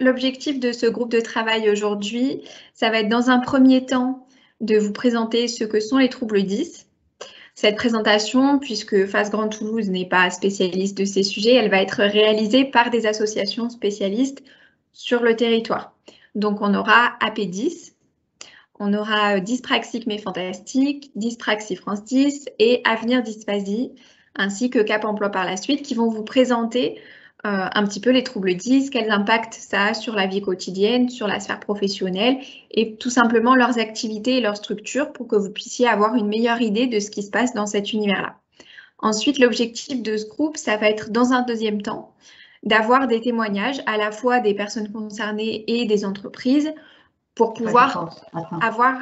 l'objectif de ce groupe de travail aujourd'hui, ça va être dans un premier temps de vous présenter ce que sont les troubles 10. Cette présentation, puisque FACE Grand Toulouse n'est pas spécialiste de ces sujets, elle va être réalisée par des associations spécialistes sur le territoire. Donc, on aura AP10, on aura Dyspraxie mais fantastique, Dyspraxie France 10 et Avenir Dysphasie, ainsi que Cap Emploi par la suite, qui vont vous présenter un petit peu les troubles 10, quels impacts ça a sur la vie quotidienne, sur la sphère professionnelle et tout simplement leurs activités et leurs structures pour que vous puissiez avoir une meilleure idée de ce qui se passe dans cet univers-là. Ensuite, l'objectif de ce groupe, ça va être dans un deuxième temps d'avoir des témoignages à la fois des personnes concernées et des entreprises pour pouvoir avoir...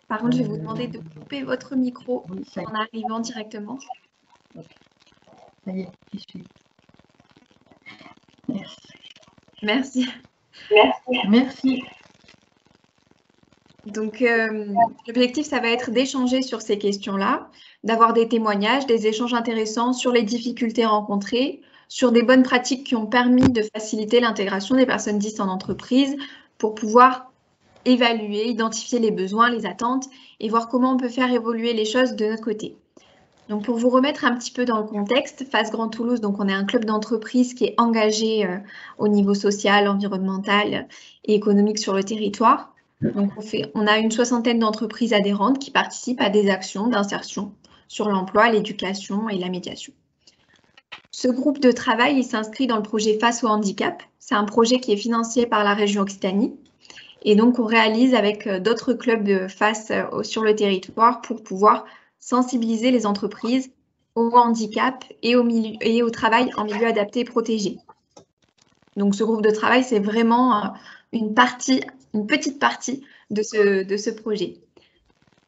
Par contre, je vais vous demander de couper votre micro en arrivant directement. Ça y est, j'y suis. Merci. Merci. Donc, l'objectif, ça va être d'échanger sur ces questions-là, d'avoir des témoignages, des échanges intéressants sur les difficultés rencontrées, sur des bonnes pratiques qui ont permis de faciliter l'intégration des personnes 10 en entreprise pour pouvoir évaluer, identifier les besoins, les attentes et voir comment on peut faire évoluer les choses de notre côté. Donc, pour vous remettre un petit peu dans le contexte, FACE Grand Toulouse, donc on est un club d'entreprise qui est engagé au niveau social, environnemental et économique sur le territoire. Donc, on a une 60aine d'entreprises adhérentes qui participent à des actions d'insertion sur l'emploi, l'éducation et la médiation. Ce groupe de travail, il s'inscrit dans le projet Face au handicap. C'est un projet qui est financé par la région Occitanie. Et donc, on réalise avec d'autres clubs de FACE sur le territoire pour pouvoir sensibiliser les entreprises au handicap et au travail en milieu adapté et protégé. Donc, ce groupe de travail, c'est vraiment une petite partie de ce projet.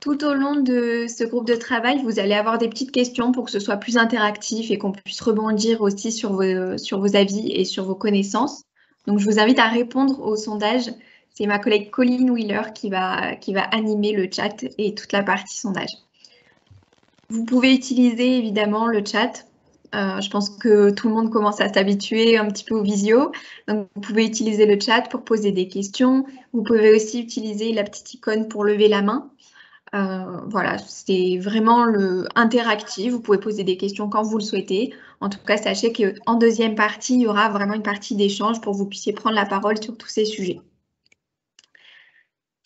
Tout au long de ce groupe de travail, vous allez avoir des petites questions pour que ce soit plus interactif et qu'on puisse rebondir aussi sur vos avis et sur vos connaissances. Donc, je vous invite à répondre au sondage. C'est ma collègue Colline Wheeler qui va animer le chat et toute la partie sondage. Vous pouvez utiliser évidemment le chat. Je pense que tout le monde commence à s'habituer un petit peu au visio. Donc, vous pouvez utiliser le chat pour poser des questions. Vous pouvez aussi utiliser la petite icône pour lever la main. Voilà, c'est vraiment interactif. Vous pouvez poser des questions quand vous le souhaitez. En tout cas, sachez qu'en deuxième partie, il y aura vraiment une partie d'échange pour que vous puissiez prendre la parole sur tous ces sujets.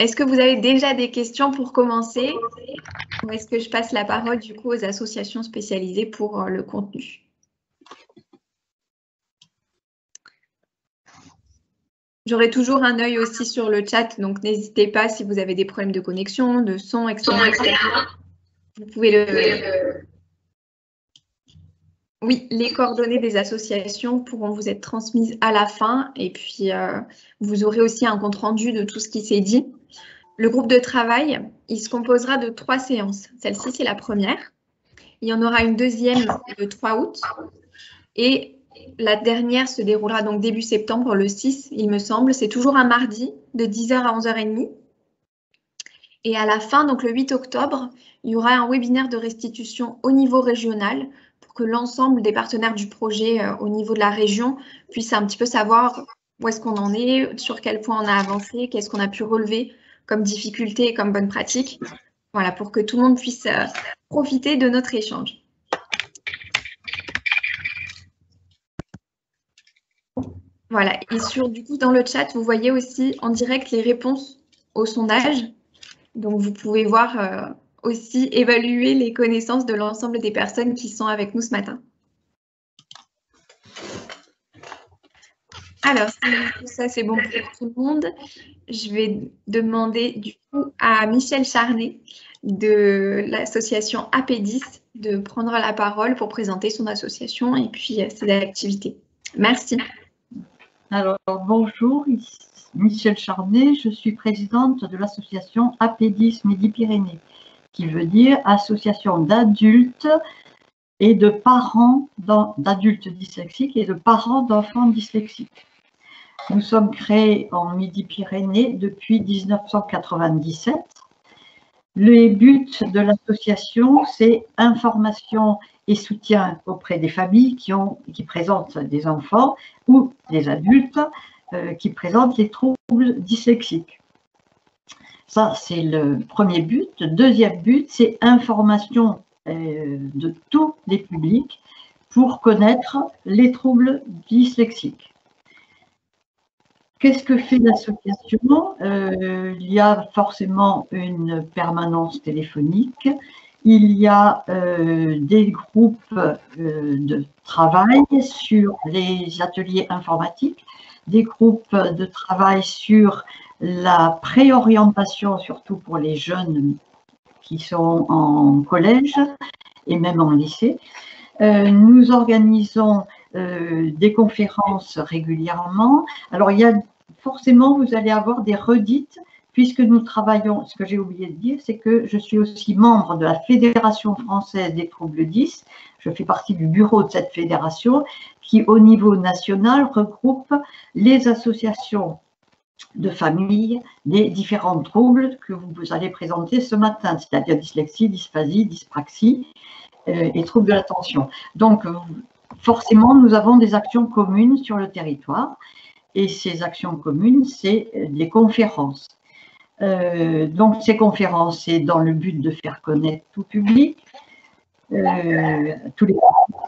Est-ce que vous avez déjà des questions pour commencer? Ou est-ce que je passe la parole du coup aux associations spécialisées pour le contenu? J'aurai toujours un œil aussi sur le chat, donc n'hésitez pas si vous avez des problèmes de connexion, de son, etc. Vous pouvez Oui, les coordonnées des associations pourront vous être transmises à la fin et puis vous aurez aussi un compte-rendu de tout ce qui s'est dit. Le groupe de travail, il se composera de 3 séances. Celle-ci, c'est la première. Il y en aura une deuxième le 3 août et la dernière se déroulera donc début septembre, le 6, il me semble. C'est toujours un mardi de 10h à 11h30. Et à la fin, donc le 8 octobre, il y aura un webinaire de restitution au niveau régional pour que l'ensemble des partenaires du projet au niveau de la région puissent un petit peu savoir où est-ce qu'on en est, sur quel point on a avancé, qu'est-ce qu'on a pu relever comme difficulté et comme bonne pratique. Voilà, pour que tout le monde puisse profiter de notre échange. Voilà, et du coup, dans le chat, vous voyez aussi en direct les réponses au sondage. Donc, vous pouvez voir aussi évaluer les connaissances de l'ensemble des personnes qui sont avec nous ce matin. Alors, si ça c'est bon pour tout le monde, je vais demander du coup à Michel Charnet de l'association AP10 de prendre la parole pour présenter son association et puis ses activités. Merci. Alors, bonjour, ici Michel Charnet, je suis présidente de l'association AP10 Midi-Pyrénées, qui veut dire Association d'adultes et de parents d'adultes dyslexiques et de parents d'enfants dyslexiques. Nous sommes créés en Midi-Pyrénées depuis 1997. Le but de l'association, c'est information et soutien auprès des familles qui présentent des enfants ou des adultes qui présentent les troubles dyslexiques. Ça, c'est le premier but. Le deuxième but, c'est information de tous les publics pour connaître les troubles dyslexiques. Qu'est-ce que fait l'association? Il y a forcément une permanence téléphonique, il y a des groupes de travail sur les ateliers informatiques, des groupes de travail sur la préorientation, surtout pour les jeunes qui sont en collège et même en lycée. Nous organisons des conférences régulièrement. Alors, il y a forcément, vous allez avoir des redites, puisque nous travaillons, ce que j'ai oublié de dire, c'est que je suis aussi membre de la Fédération française des troubles 10. Je fais partie du bureau de cette fédération qui, au niveau national, regroupe les associations de familles des différents troubles que vous allez présenter ce matin, c'est-à-dire dyslexie, dysphasie, dyspraxie et troubles de l'attention. Donc, forcément, nous avons des actions communes sur le territoire. Et ces actions communes, c'est des conférences. Donc, ces conférences, c'est dans le but de faire connaître tout public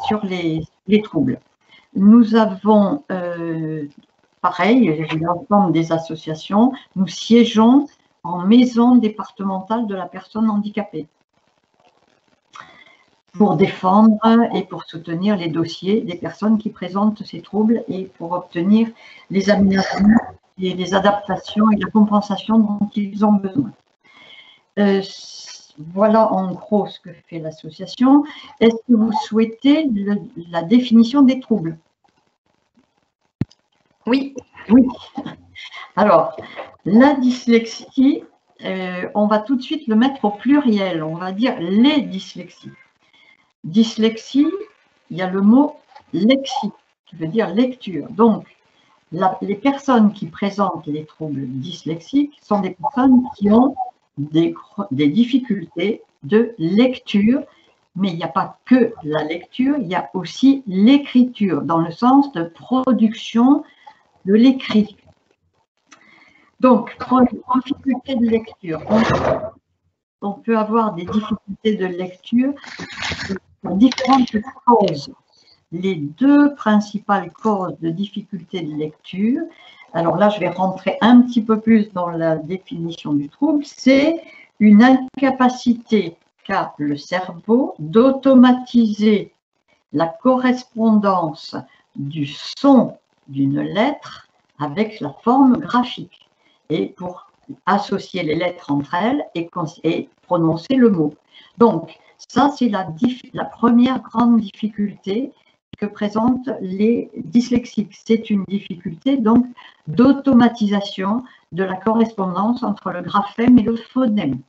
sur les troubles. Nous avons, pareil, l'ensemble des associations, nous siégeons en maison départementale de la personne handicapée pour défendre et pour soutenir les dossiers des personnes qui présentent ces troubles et pour obtenir les aménagements et les adaptations et la compensation dont ils ont besoin. Voilà en gros ce que fait l'association. Est-ce que vous souhaitez la définition des troubles? Oui. Oui. Alors, la dyslexie, on va tout de suite le mettre au pluriel. On va dire les dyslexies. Dyslexie, il y a le mot lexie, qui veut dire lecture. Donc, les personnes qui présentent les troubles dyslexiques sont des personnes qui ont des difficultés de lecture, mais il n'y a pas que la lecture, il y a aussi l'écriture, dans le sens de production de l'écrit. Donc, pour une difficulté de lecture, on peut avoir des difficultés de lecture pour différentes causes. Les deux principales causes de difficultés de lecture, alors là, je vais rentrer un petit peu plus dans la définition du trouble, c'est une incapacité qu'a le cerveau d'automatiser la correspondance du son d'une lettre avec la forme graphique et pour associer les lettres entre elles et prononcer le mot. Donc, ça, c'est la première grande difficulté que présentent les dyslexiques. C'est une difficulté donc d'automatisation de la correspondance entre le graphème et le phonème.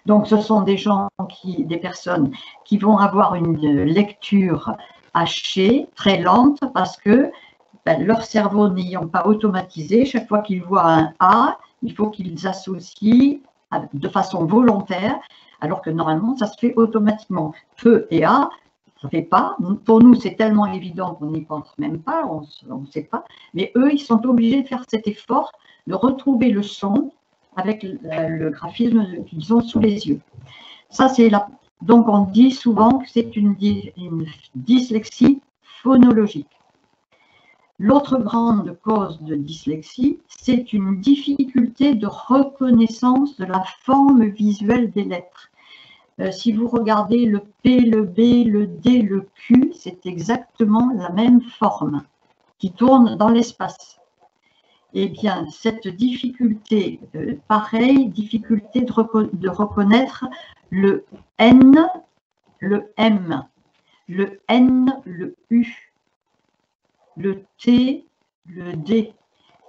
Donc, ce sont des personnes qui vont avoir une lecture hachée, très lente, parce que leur cerveau n'ayant pas automatisé, chaque fois qu'ils voient un A, il faut qu'ils associent de façon volontaire, alors que normalement, ça se fait automatiquement. Feu et A, ça ne fait pas. Pour nous, c'est tellement évident qu'on n'y pense même pas, on ne sait pas. Mais eux, ils sont obligés de faire cet effort de retrouver le son avec le graphisme qu'ils ont sous les yeux. Ça, c'est là. Donc, on dit souvent que c'est une dyslexie phonologique. L'autre grande cause de dyslexie, c'est une difficulté de reconnaissance de la forme visuelle des lettres. Si vous regardez le P, le B, le D, le Q, c'est exactement la même forme qui tourne dans l'espace. Eh bien, cette difficulté, pareil, difficulté de reconnaître le N, le M, le N, le U, le T, le D.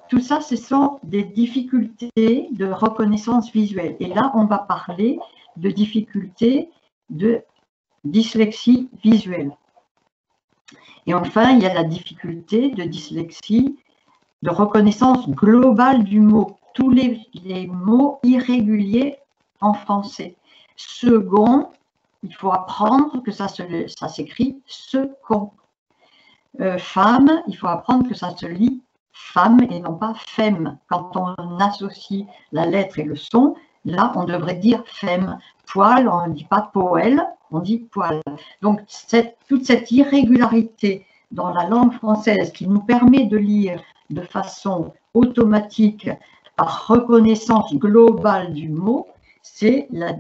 Tout ça, ce sont des difficultés de reconnaissance visuelle. Et là, on va parler de difficultés de dyslexie visuelle. Et enfin, il y a la difficulté de dyslexie de reconnaissance globale du mot. Tous les mots irréguliers en français. Second, il faut apprendre que ça s'écrit second. Femme, il faut apprendre que ça se lit femme et non pas femme. Quand on associe la lettre et le son, là, on devrait dire femme. Poil, on ne dit pas poêle, on dit poil. Donc, toute cette irrégularité dans la langue française qui nous permet de lire de façon automatique par reconnaissance globale du mot, c'est la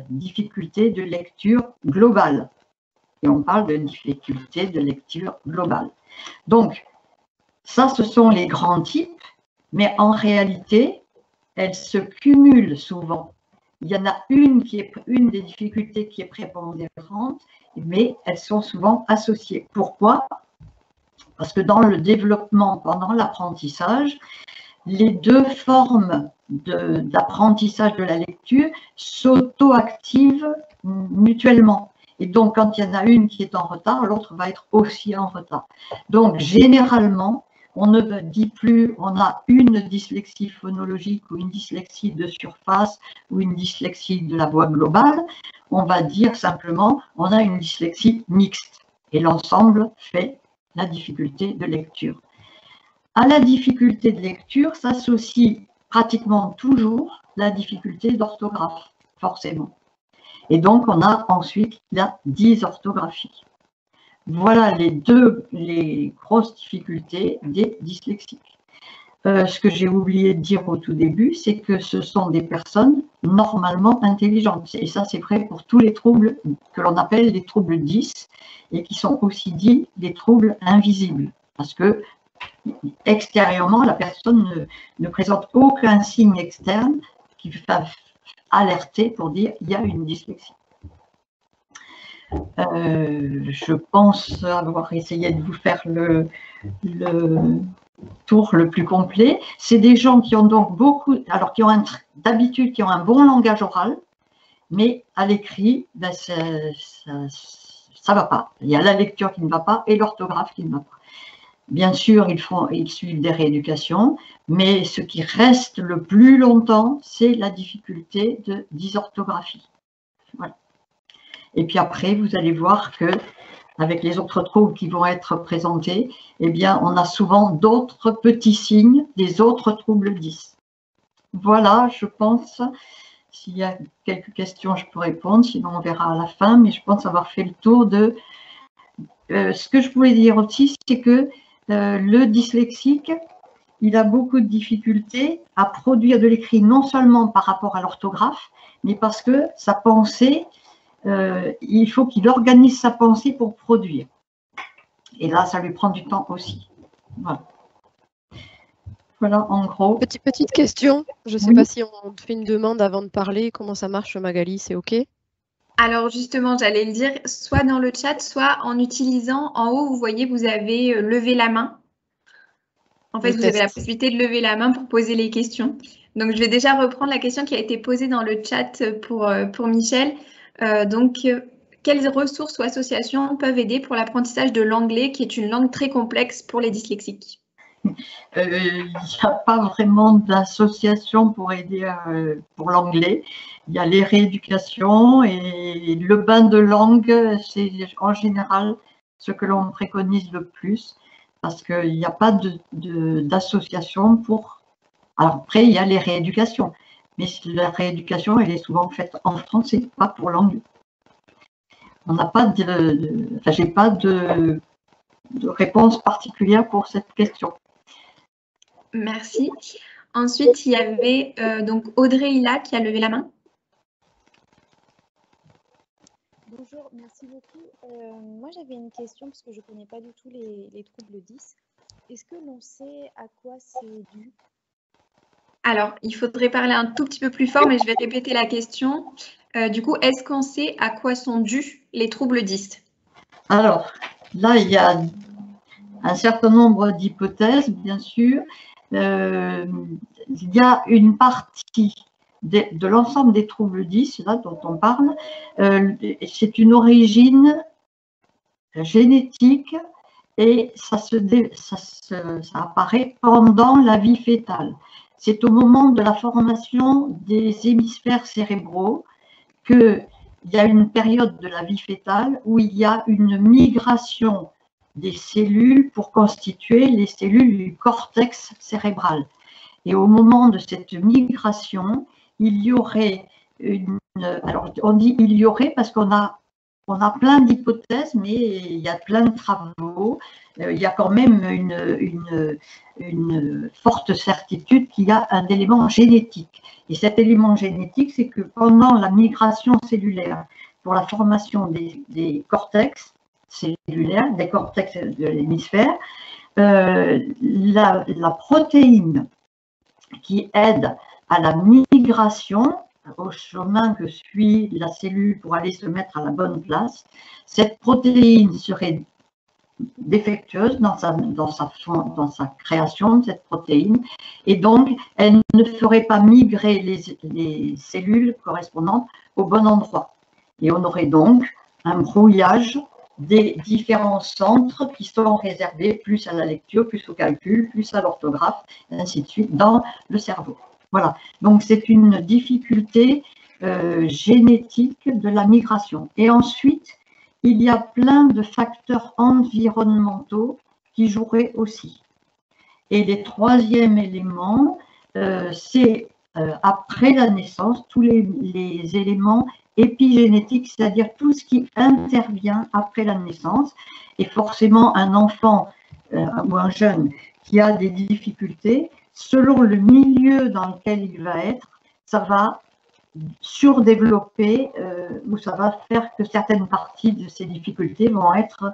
difficulté de lecture globale. Et on parle de difficulté de lecture globale. Donc, ça, ce sont les grands types, mais en réalité, elles se cumulent souvent. Il y en a une des difficultés qui est prépondérante, mais elles sont souvent associées. Pourquoi? Parce que dans le développement, pendant l'apprentissage, les deux formes d'apprentissage de la lecture s'auto-activent mutuellement. Et donc, quand il y en a une qui est en retard, l'autre va être aussi en retard. Donc, généralement, on ne dit plus on a une dyslexie phonologique ou une dyslexie de surface ou une dyslexie de la voix globale. On va dire simplement on a une dyslexie mixte. Et l'ensemble fait la difficulté de lecture. À la difficulté de lecture s'associe pratiquement toujours la difficulté d'orthographe, forcément. Et donc, on a ensuite la dysorthographie. Voilà les grosses difficultés des dyslexiques. Ce que j'ai oublié de dire au tout début, c'est que ce sont des personnes normalement intelligentes. Et ça, c'est vrai pour tous les troubles que l'on appelle les troubles 10 et qui sont aussi dits des troubles invisibles. Parce que extérieurement, la personne ne présente aucun signe externe qui va alerter pour dire qu'il y a une dyslexie. Je pense avoir essayé de vous faire le tour le plus complet. C'est des gens qui ont donc d'habitude qui ont un bon langage oral, mais à l'écrit, ben, ça ne va pas. Il y a la lecture qui ne va pas et l'orthographe qui ne va pas. Bien sûr, ils suivent des rééducations, mais ce qui reste le plus longtemps, c'est la difficulté de dysorthographie. Voilà. Et puis après, vous allez voir que avec les autres troubles qui vont être présentés, eh bien, on a souvent d'autres petits signes des autres troubles 10. Voilà, je pense, s'il y a quelques questions, je peux répondre, sinon on verra à la fin, mais je pense avoir fait le tour de… ce que je voulais dire aussi, c'est que le dyslexique, il a beaucoup de difficultés à produire de l'écrit, non seulement par rapport à l'orthographe, mais parce que sa pensée… il faut qu'il organise sa pensée pour produire. Et là, ça lui prend du temps aussi. Voilà. Voilà, en gros. Petite question. Je ne sais pas si on te fait une demande avant de parler. Comment ça marche, Magali? C'est OK? Alors justement, j'allais le dire, soit dans le chat, soit en utilisant, en haut, vous voyez, vous avez levé la main. En fait, vous avez la possibilité de lever la main pour poser les questions. Donc, je vais déjà reprendre la question qui a été posée dans le chat pour Michel. Quelles ressources ou associations peuvent aider pour l'apprentissage de l'anglais, qui est une langue très complexe pour les dyslexiques? Il n'y a pas vraiment d'association pour aider pour l'anglais. Il y a les rééducations et le bain de langue, c'est en général ce que l'on préconise le plus, parce qu'il n'y a pas d'association pour… Alors après, il y a les rééducations, mais la rééducation, elle est souvent faite en français, pas pour l'anglais. On n'a pas j'ai pas de réponse particulière pour cette question. Merci. Ensuite, il y avait donc Audrey Hilla qui a levé la main. Bonjour, merci beaucoup. Moi, j'avais une question parce que je ne connais pas du tout les troubles 10. Est-ce que l'on sait à quoi c'est dû? Alors, il faudrait parler un tout petit peu plus fort, mais je vais répéter la question. Du coup, est-ce qu'on sait à quoi sont dus les troubles 10? Alors, là, il y a un certain nombre d'hypothèses, bien sûr. Il y a une partie de l'ensemble des troubles 10, là, dont on parle, c'est une origine génétique et ça apparaît pendant la vie fœtale. C'est au moment de la formation des hémisphères cérébraux qu'il y a une période de la vie fœtale où il y a une migration des cellules pour constituer les cellules du cortex cérébral. Et au moment de cette migration, il y aurait alors on dit il y aurait parce qu'on a plein d'hypothèses, mais il y a plein de travaux. Il y a quand même une forte certitude qu'il y a un élément génétique. Et cet élément génétique, c'est que pendant la migration cellulaire pour la formation des cortex cellulaires, des cortex de l'hémisphère, la protéine qui aide à la migration, au chemin que suit la cellule pour aller se mettre à la bonne place, cette protéine serait défectueuse dans sa création de cette protéine, et donc elle ne ferait pas migrer les cellules correspondantes au bon endroit. Et on aurait donc un brouillage des différents centres qui sont réservés plus à la lecture, plus au calcul, plus à l'orthographe, et ainsi de suite, dans le cerveau. Voilà, donc c'est une difficulté génétique de la migration. Et ensuite, il y a plein de facteurs environnementaux qui joueraient aussi. Et le troisième élément, c'est après la naissance, tous les éléments épigénétiques, c'est-à-dire tout ce qui intervient après la naissance. Et forcément, un enfant ou un jeune qui a des difficultés, selon le milieu dans lequel il va être, ça va surdévelopper ou ça va faire que certaines parties de ces difficultés vont être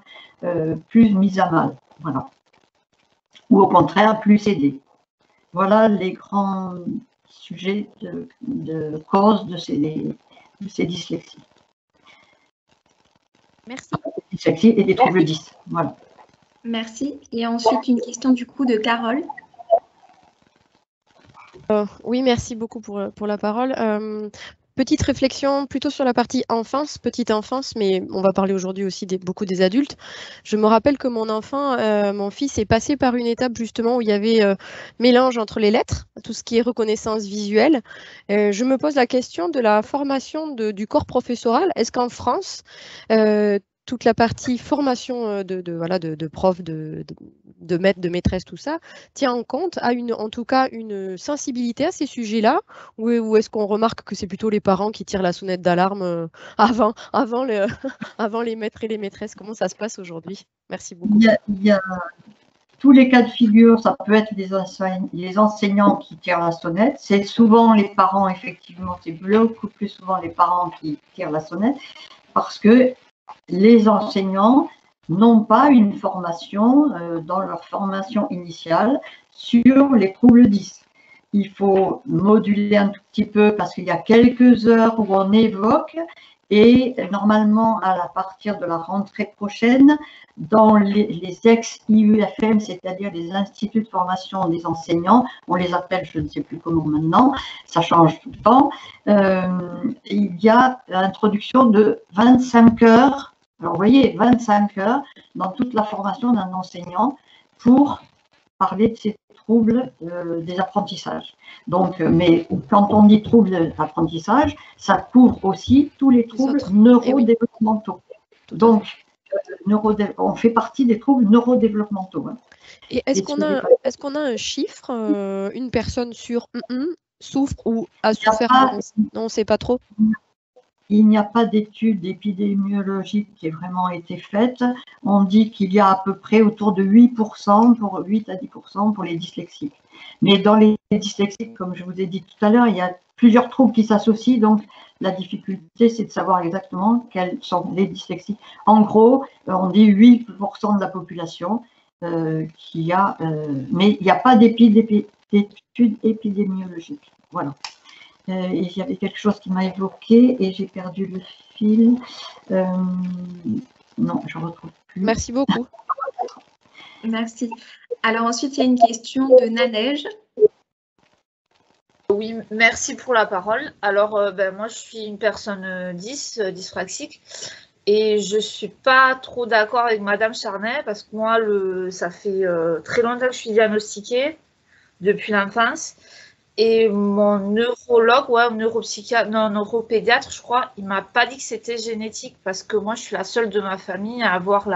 plus mises à mal. Voilà. Ou au contraire, plus aidées. Voilà les grands sujets de cause de ces dyslexies. Merci. Dyslexie et des troubles 10. Voilà. Merci. Et ensuite, une question du coup de Carole. Oui, merci beaucoup pour la parole. Petite réflexion plutôt sur la partie enfance, petite enfance, mais on va parler aujourd'hui aussi beaucoup des adultes. Je me rappelle que mon fils est passé par une étape justement où il y avait mélange entre les lettres, tout ce qui est reconnaissance visuelle. Je me pose la question de la formation du corps professoral. Est-ce qu'en France, toute la partie formation de profs, de maîtres, de maîtresses, tout ça, tient en compte, en tout cas une sensibilité à ces sujets-là, ou est-ce qu'on remarque que c'est plutôt les parents qui tirent la sonnette d'alarme avant les maîtres et les maîtresses? Comment ça se passe aujourd'hui? Merci beaucoup. Il y a tous les cas de figure, ça peut être les enseignants qui tirent la sonnette, c'est souvent les parents, effectivement, c'est beaucoup plus souvent les parents qui tirent la sonnette, parce que les enseignants n'ont pas une formation dans leur formation initiale sur les troubles 10. Il faut moduler un tout petit peu parce qu'il y a quelques heures où on évoque et normalement à partir de la rentrée prochaine, dans les ex-IUFM, c'est-à-dire les instituts de formation des enseignants, on les appelle, je ne sais plus comment maintenant, ça change tout le temps, il y a l'introduction de 25 heures. Alors, vous voyez, 25 heures dans toute la formation d'un enseignant pour parler de ces troubles des apprentissages. Donc, mais quand on dit troubles d'apprentissage, ça couvre aussi tous les troubles neurodéveloppementaux. Donc, on fait partie des troubles neurodéveloppementaux. Hein. Et est-ce qu'on a un chiffre, une personne sur souffre ou a souffert? Non, on ne sait pas trop. Il n'y a pas d'étude épidémiologique qui ait vraiment été faite. On dit qu'il y a à peu près autour de 8 à 10% pour les dyslexiques. Mais dans les dyslexiques, comme je vous ai dit tout à l'heure, il y a plusieurs troubles qui s'associent. Donc, la difficulté, c'est de savoir exactement quels sont les dyslexiques. En gros, on dit 8% de la population qui a... mais il n'y a pas d'étude épidémiologique. Voilà. Et il y avait quelque chose qui m'a évoqué et j'ai perdu le fil. Non, je ne retrouve plus. Merci beaucoup. Merci. Alors ensuite, il y a une question de Nadège. Oui, merci pour la parole. Alors, moi, je suis une personne dyspraxique et je ne suis pas trop d'accord avec Madame Charnet parce que moi, ça fait très longtemps que je suis diagnostiquée depuis l'enfance. Et mon neurologue, neuropédiatre, je crois, il ne m'a pas dit que c'était génétique parce que moi, je suis la seule de ma famille à avoir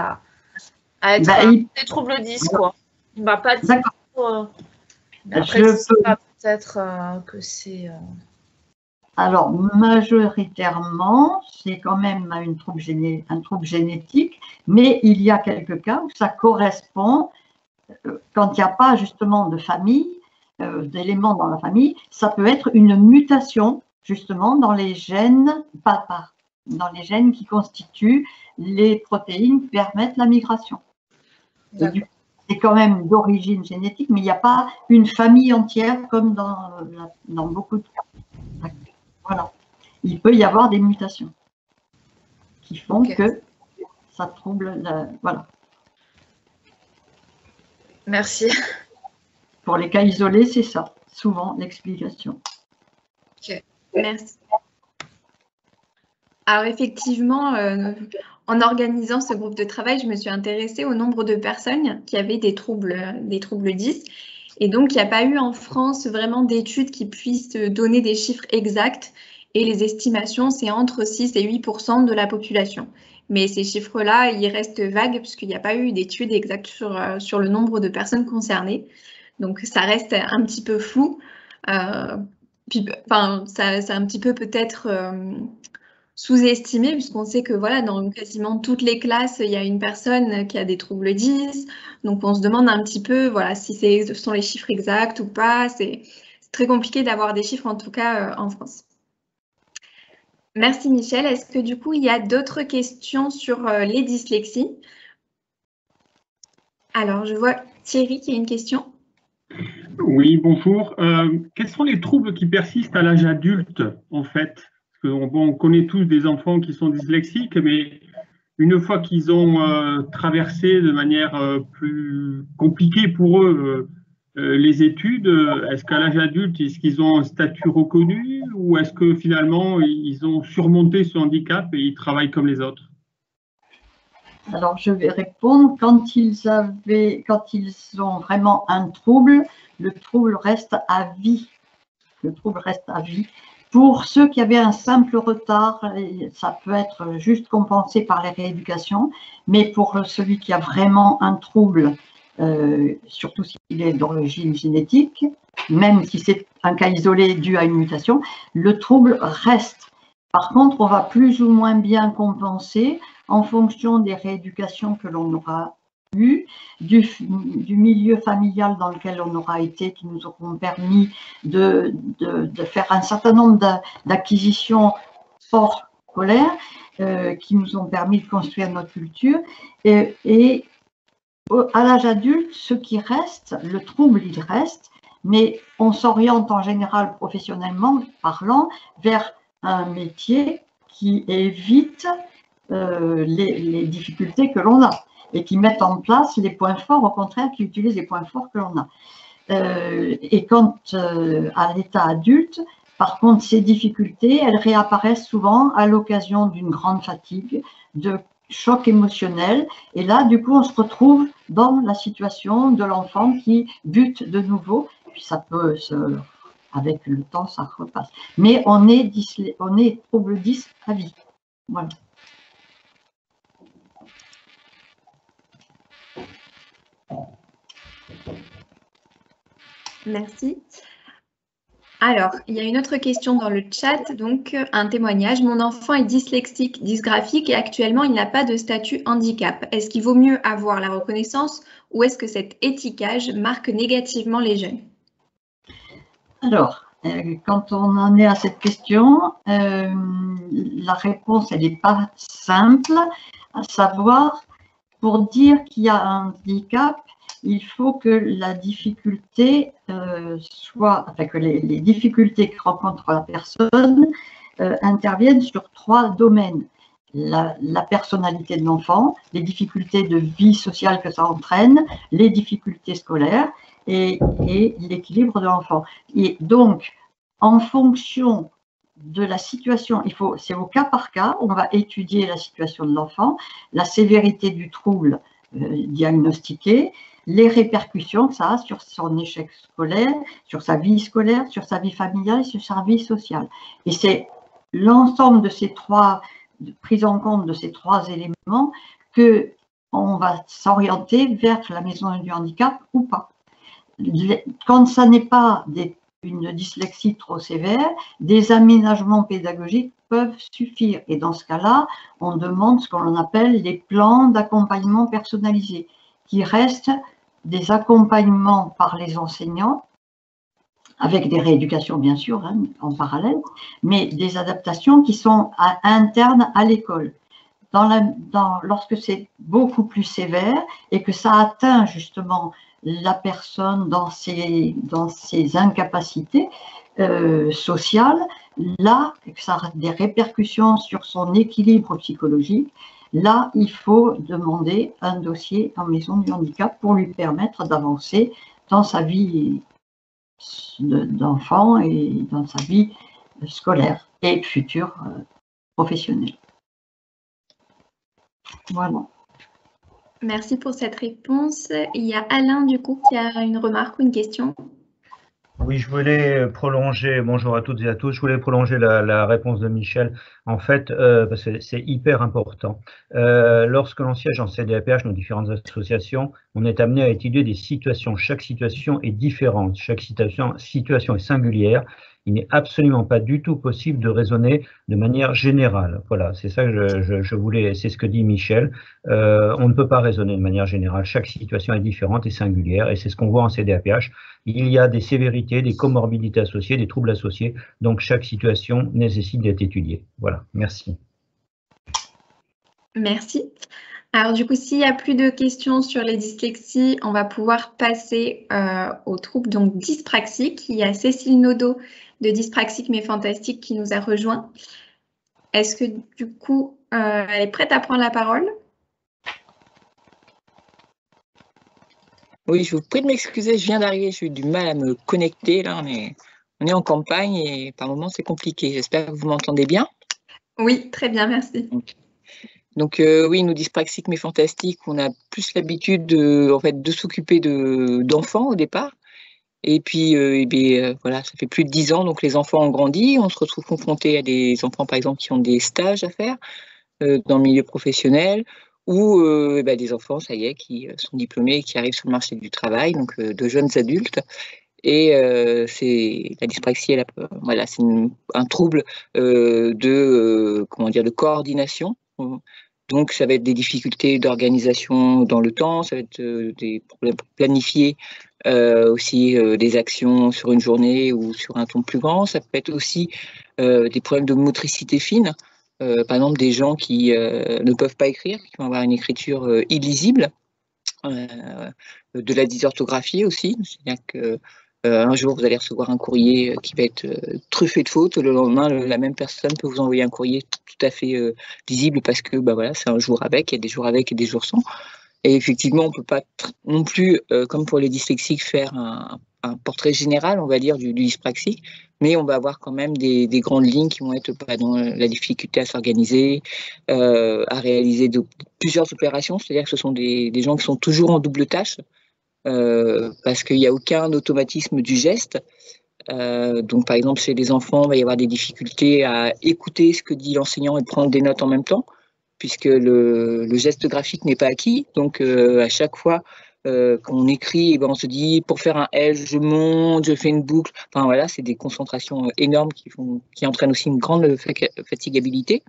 à être des troubles 10, quoi. Il ne m'a pas dit. Après, je sais pas, peut-être que c'est... Alors, majoritairement, c'est quand même un trouble génétique, mais il y a quelques cas où ça correspond, quand il n'y a pas justement de famille, d'éléments dans la famille, ça peut être une mutation justement dans les gènes, dans les gènes qui constituent les protéines qui permettent la migration. C'est quand même d'origine génétique, mais il n'y a pas une famille entière comme dans beaucoup de cas. Voilà. Il peut y avoir des mutations qui font que ça trouble. Voilà. Merci. Pour les cas isolés, c'est ça, souvent l'explication. Ok, merci. Alors effectivement, en organisant ce groupe de travail, je me suis intéressée au nombre de personnes qui avaient des troubles 10. Et donc, il n'y a pas eu en France vraiment d'études qui puissent donner des chiffres exacts. Et les estimations, c'est entre 6 et 8% de la population. Mais ces chiffres-là, ils restent vagues puisqu'il n'y a pas eu d'études exactes sur le nombre de personnes concernées. Donc, ça reste un petit peu flou. Puis, enfin, c'est un petit peu peut-être sous-estimé puisqu'on sait que voilà, dans quasiment toutes les classes, il y a une personne qui a des troubles 10. Donc, on se demande un petit peu voilà, si ce sont les chiffres exacts ou pas. C'est très compliqué d'avoir des chiffres, en tout cas en France. Merci Michel. Est-ce que du coup, il y a d'autres questions sur les dyslexies? Alors, je vois Thierry qui a une question. Oui, bonjour. Quels sont les troubles qui persistent à l'âge adulte, en fait? Parce on connaît tous des enfants qui sont dyslexiques, mais une fois qu'ils ont traversé de manière plus compliquée pour eux les études, est-ce qu'à l'âge adulte, est-ce qu'ils ont un statut reconnu ou est-ce que finalement, ils ont surmonté ce handicap et ils travaillent comme les autres? Alors, je vais répondre. Quand ils ont vraiment un trouble, le trouble reste à vie. Le trouble reste à vie. Pour ceux qui avaient un simple retard, ça peut être juste compensé par les rééducations, mais pour celui qui a vraiment un trouble, surtout s'il est d'origine génétique, même si c'est un cas isolé dû à une mutation, le trouble reste. Par contre, on va plus ou moins bien compenser en fonction des rééducations que l'on aura eues, du milieu familial dans lequel on aura été, qui nous auront permis de faire un certain nombre d'acquisitions hors scolaires, qui nous ont permis de construire notre culture. Et à l'âge adulte, ce qui reste, le trouble, il reste, mais on s'oriente en général professionnellement parlant vers un métier qui évite les difficultés que l'on a et qui mettent en place les points forts, au contraire, qui utilisent les points forts que l'on a. Et quant à l'état adulte, par contre, ces difficultés, elles réapparaissent souvent à l'occasion d'une grande fatigue, de choc émotionnel. Et là, du coup, on se retrouve dans la situation de l'enfant qui bute de nouveau. Puis ça peut avec le temps, ça repasse. Mais on est trouble 10 à vie. Voilà. Merci. Alors, il y a une autre question dans le chat, donc un témoignage. Mon enfant est dyslexique, dysgraphique et actuellement il n'a pas de statut handicap. Est-ce qu'il vaut mieux avoir la reconnaissance ou est-ce que cet étiquetage marque négativement les jeunes? Alors, quand on en est à cette question, la réponse, elle n'est pas simple, à savoir, pour dire qu'il y a un handicap, il faut que la difficulté que les difficultés que rencontre la personne interviennent sur 3 domaines. La personnalité de l'enfant, les difficultés de vie sociale que ça entraîne, les difficultés scolaires et l'équilibre de l'enfant. Et donc, en fonction de la situation, c'est au cas par cas, on va étudier la situation de l'enfant, la sévérité du trouble diagnostiqué, les répercussions que ça a sur son échec scolaire, sur sa vie scolaire, sur sa vie familiale et sur sa vie sociale. Et c'est l'ensemble de ces 3, prise en compte de ces 3 éléments que on va s'orienter vers la maison du handicap ou pas. Quand ça n'est pas une dyslexie trop sévère, des aménagements pédagogiques peuvent suffire. Et dans ce cas-là, on demande ce qu'on appelle les plans d'accompagnement personnalisés, qui restent des accompagnements par les enseignants, avec des rééducations bien sûr hein, en parallèle, mais des adaptations qui sont internes à l'école. Lorsque c'est beaucoup plus sévère et que ça atteint justement la personne dans ses incapacités sociales, là, que ça a des répercussions sur son équilibre psychologique, là, il faut demander un dossier en maison du handicap pour lui permettre d'avancer dans sa vie d'enfant et dans sa vie scolaire et future professionnelle. Voilà. Merci pour cette réponse. Il y a Alain, du coup, qui a une remarque ou une question. Oui, je voulais prolonger, bonjour à toutes et à tous, je voulais prolonger la réponse de Michel, en fait, parce que c'est hyper important. Lorsque l'on siège en CDAPH, nos différentes associations, on est amené à étudier des situations. Chaque situation est différente, chaque situation est singulière. Il n'est absolument pas du tout possible de raisonner de manière générale. Voilà, c'est ça que je voulais, c'est ce que dit Michel. On ne peut pas raisonner de manière générale. Chaque situation est différente et singulière, et c'est ce qu'on voit en CDAPH. Il y a des sévérités, des comorbidités associées, des troubles associés, donc chaque situation nécessite d'être étudiée. Voilà, merci. Merci. Alors du coup, s'il n'y a plus de questions sur les dyslexies, on va pouvoir passer au trouble donc dyspraxique. Il y a Cécile Naudot de Dyspraxique mais Fantastique qui nous a rejoint. Est-ce que du coup, elle est prête à prendre la parole? Oui, je vous prie de m'excuser, je viens d'arriver, j'ai eu du mal à me connecter. Là, on est en campagne et par moments c'est compliqué. J'espère que vous m'entendez bien. Oui, très bien, merci. Donc oui, nous Dyspraxique mais Fantastique, on a plus l'habitude de s'occuper d'enfants au départ. Et puis, voilà, ça fait plus de 10 ans, donc les enfants ont grandi. On se retrouve confronté à des enfants, par exemple, qui ont des stages à faire dans le milieu professionnel, ou des enfants, ça y est, qui sont diplômés et qui arrivent sur le marché du travail, donc de jeunes adultes. Et c'est la dyspraxie, voilà, c'est un trouble de coordination. Donc, ça va être des difficultés d'organisation dans le temps, ça va être des problèmes pour planifier aussi des actions sur une journée ou sur un temps plus grand. Ça peut être aussi des problèmes de motricité fine, par exemple des gens qui ne peuvent pas écrire, qui vont avoir une écriture illisible, de la dysorthographie aussi, c'est-à-dire que un jour, vous allez recevoir un courrier qui va être truffé de fautes. Le lendemain, la même personne peut vous envoyer un courrier tout à fait lisible parce que voilà, c'est un jour avec, il y a des jours avec et des jours sans. Et effectivement, on ne peut pas non plus, comme pour les dyslexiques, faire un portrait général, on va dire, du dyspraxique, mais on va avoir quand même des grandes lignes qui vont être dans la difficulté à s'organiser, à réaliser plusieurs opérations, c'est-à-dire que ce sont des gens qui sont toujours en double tâche, parce qu'il n'y a aucun automatisme du geste. Donc, par exemple, chez les enfants, il va y avoir des difficultés à écouter ce que dit l'enseignant et prendre des notes en même temps, puisque le geste graphique n'est pas acquis. Donc, à chaque fois qu'on écrit, on se dit, pour faire un L, je monte, je fais une boucle. Enfin, voilà, c'est des concentrations énormes qui entraînent aussi une grande fatigabilité.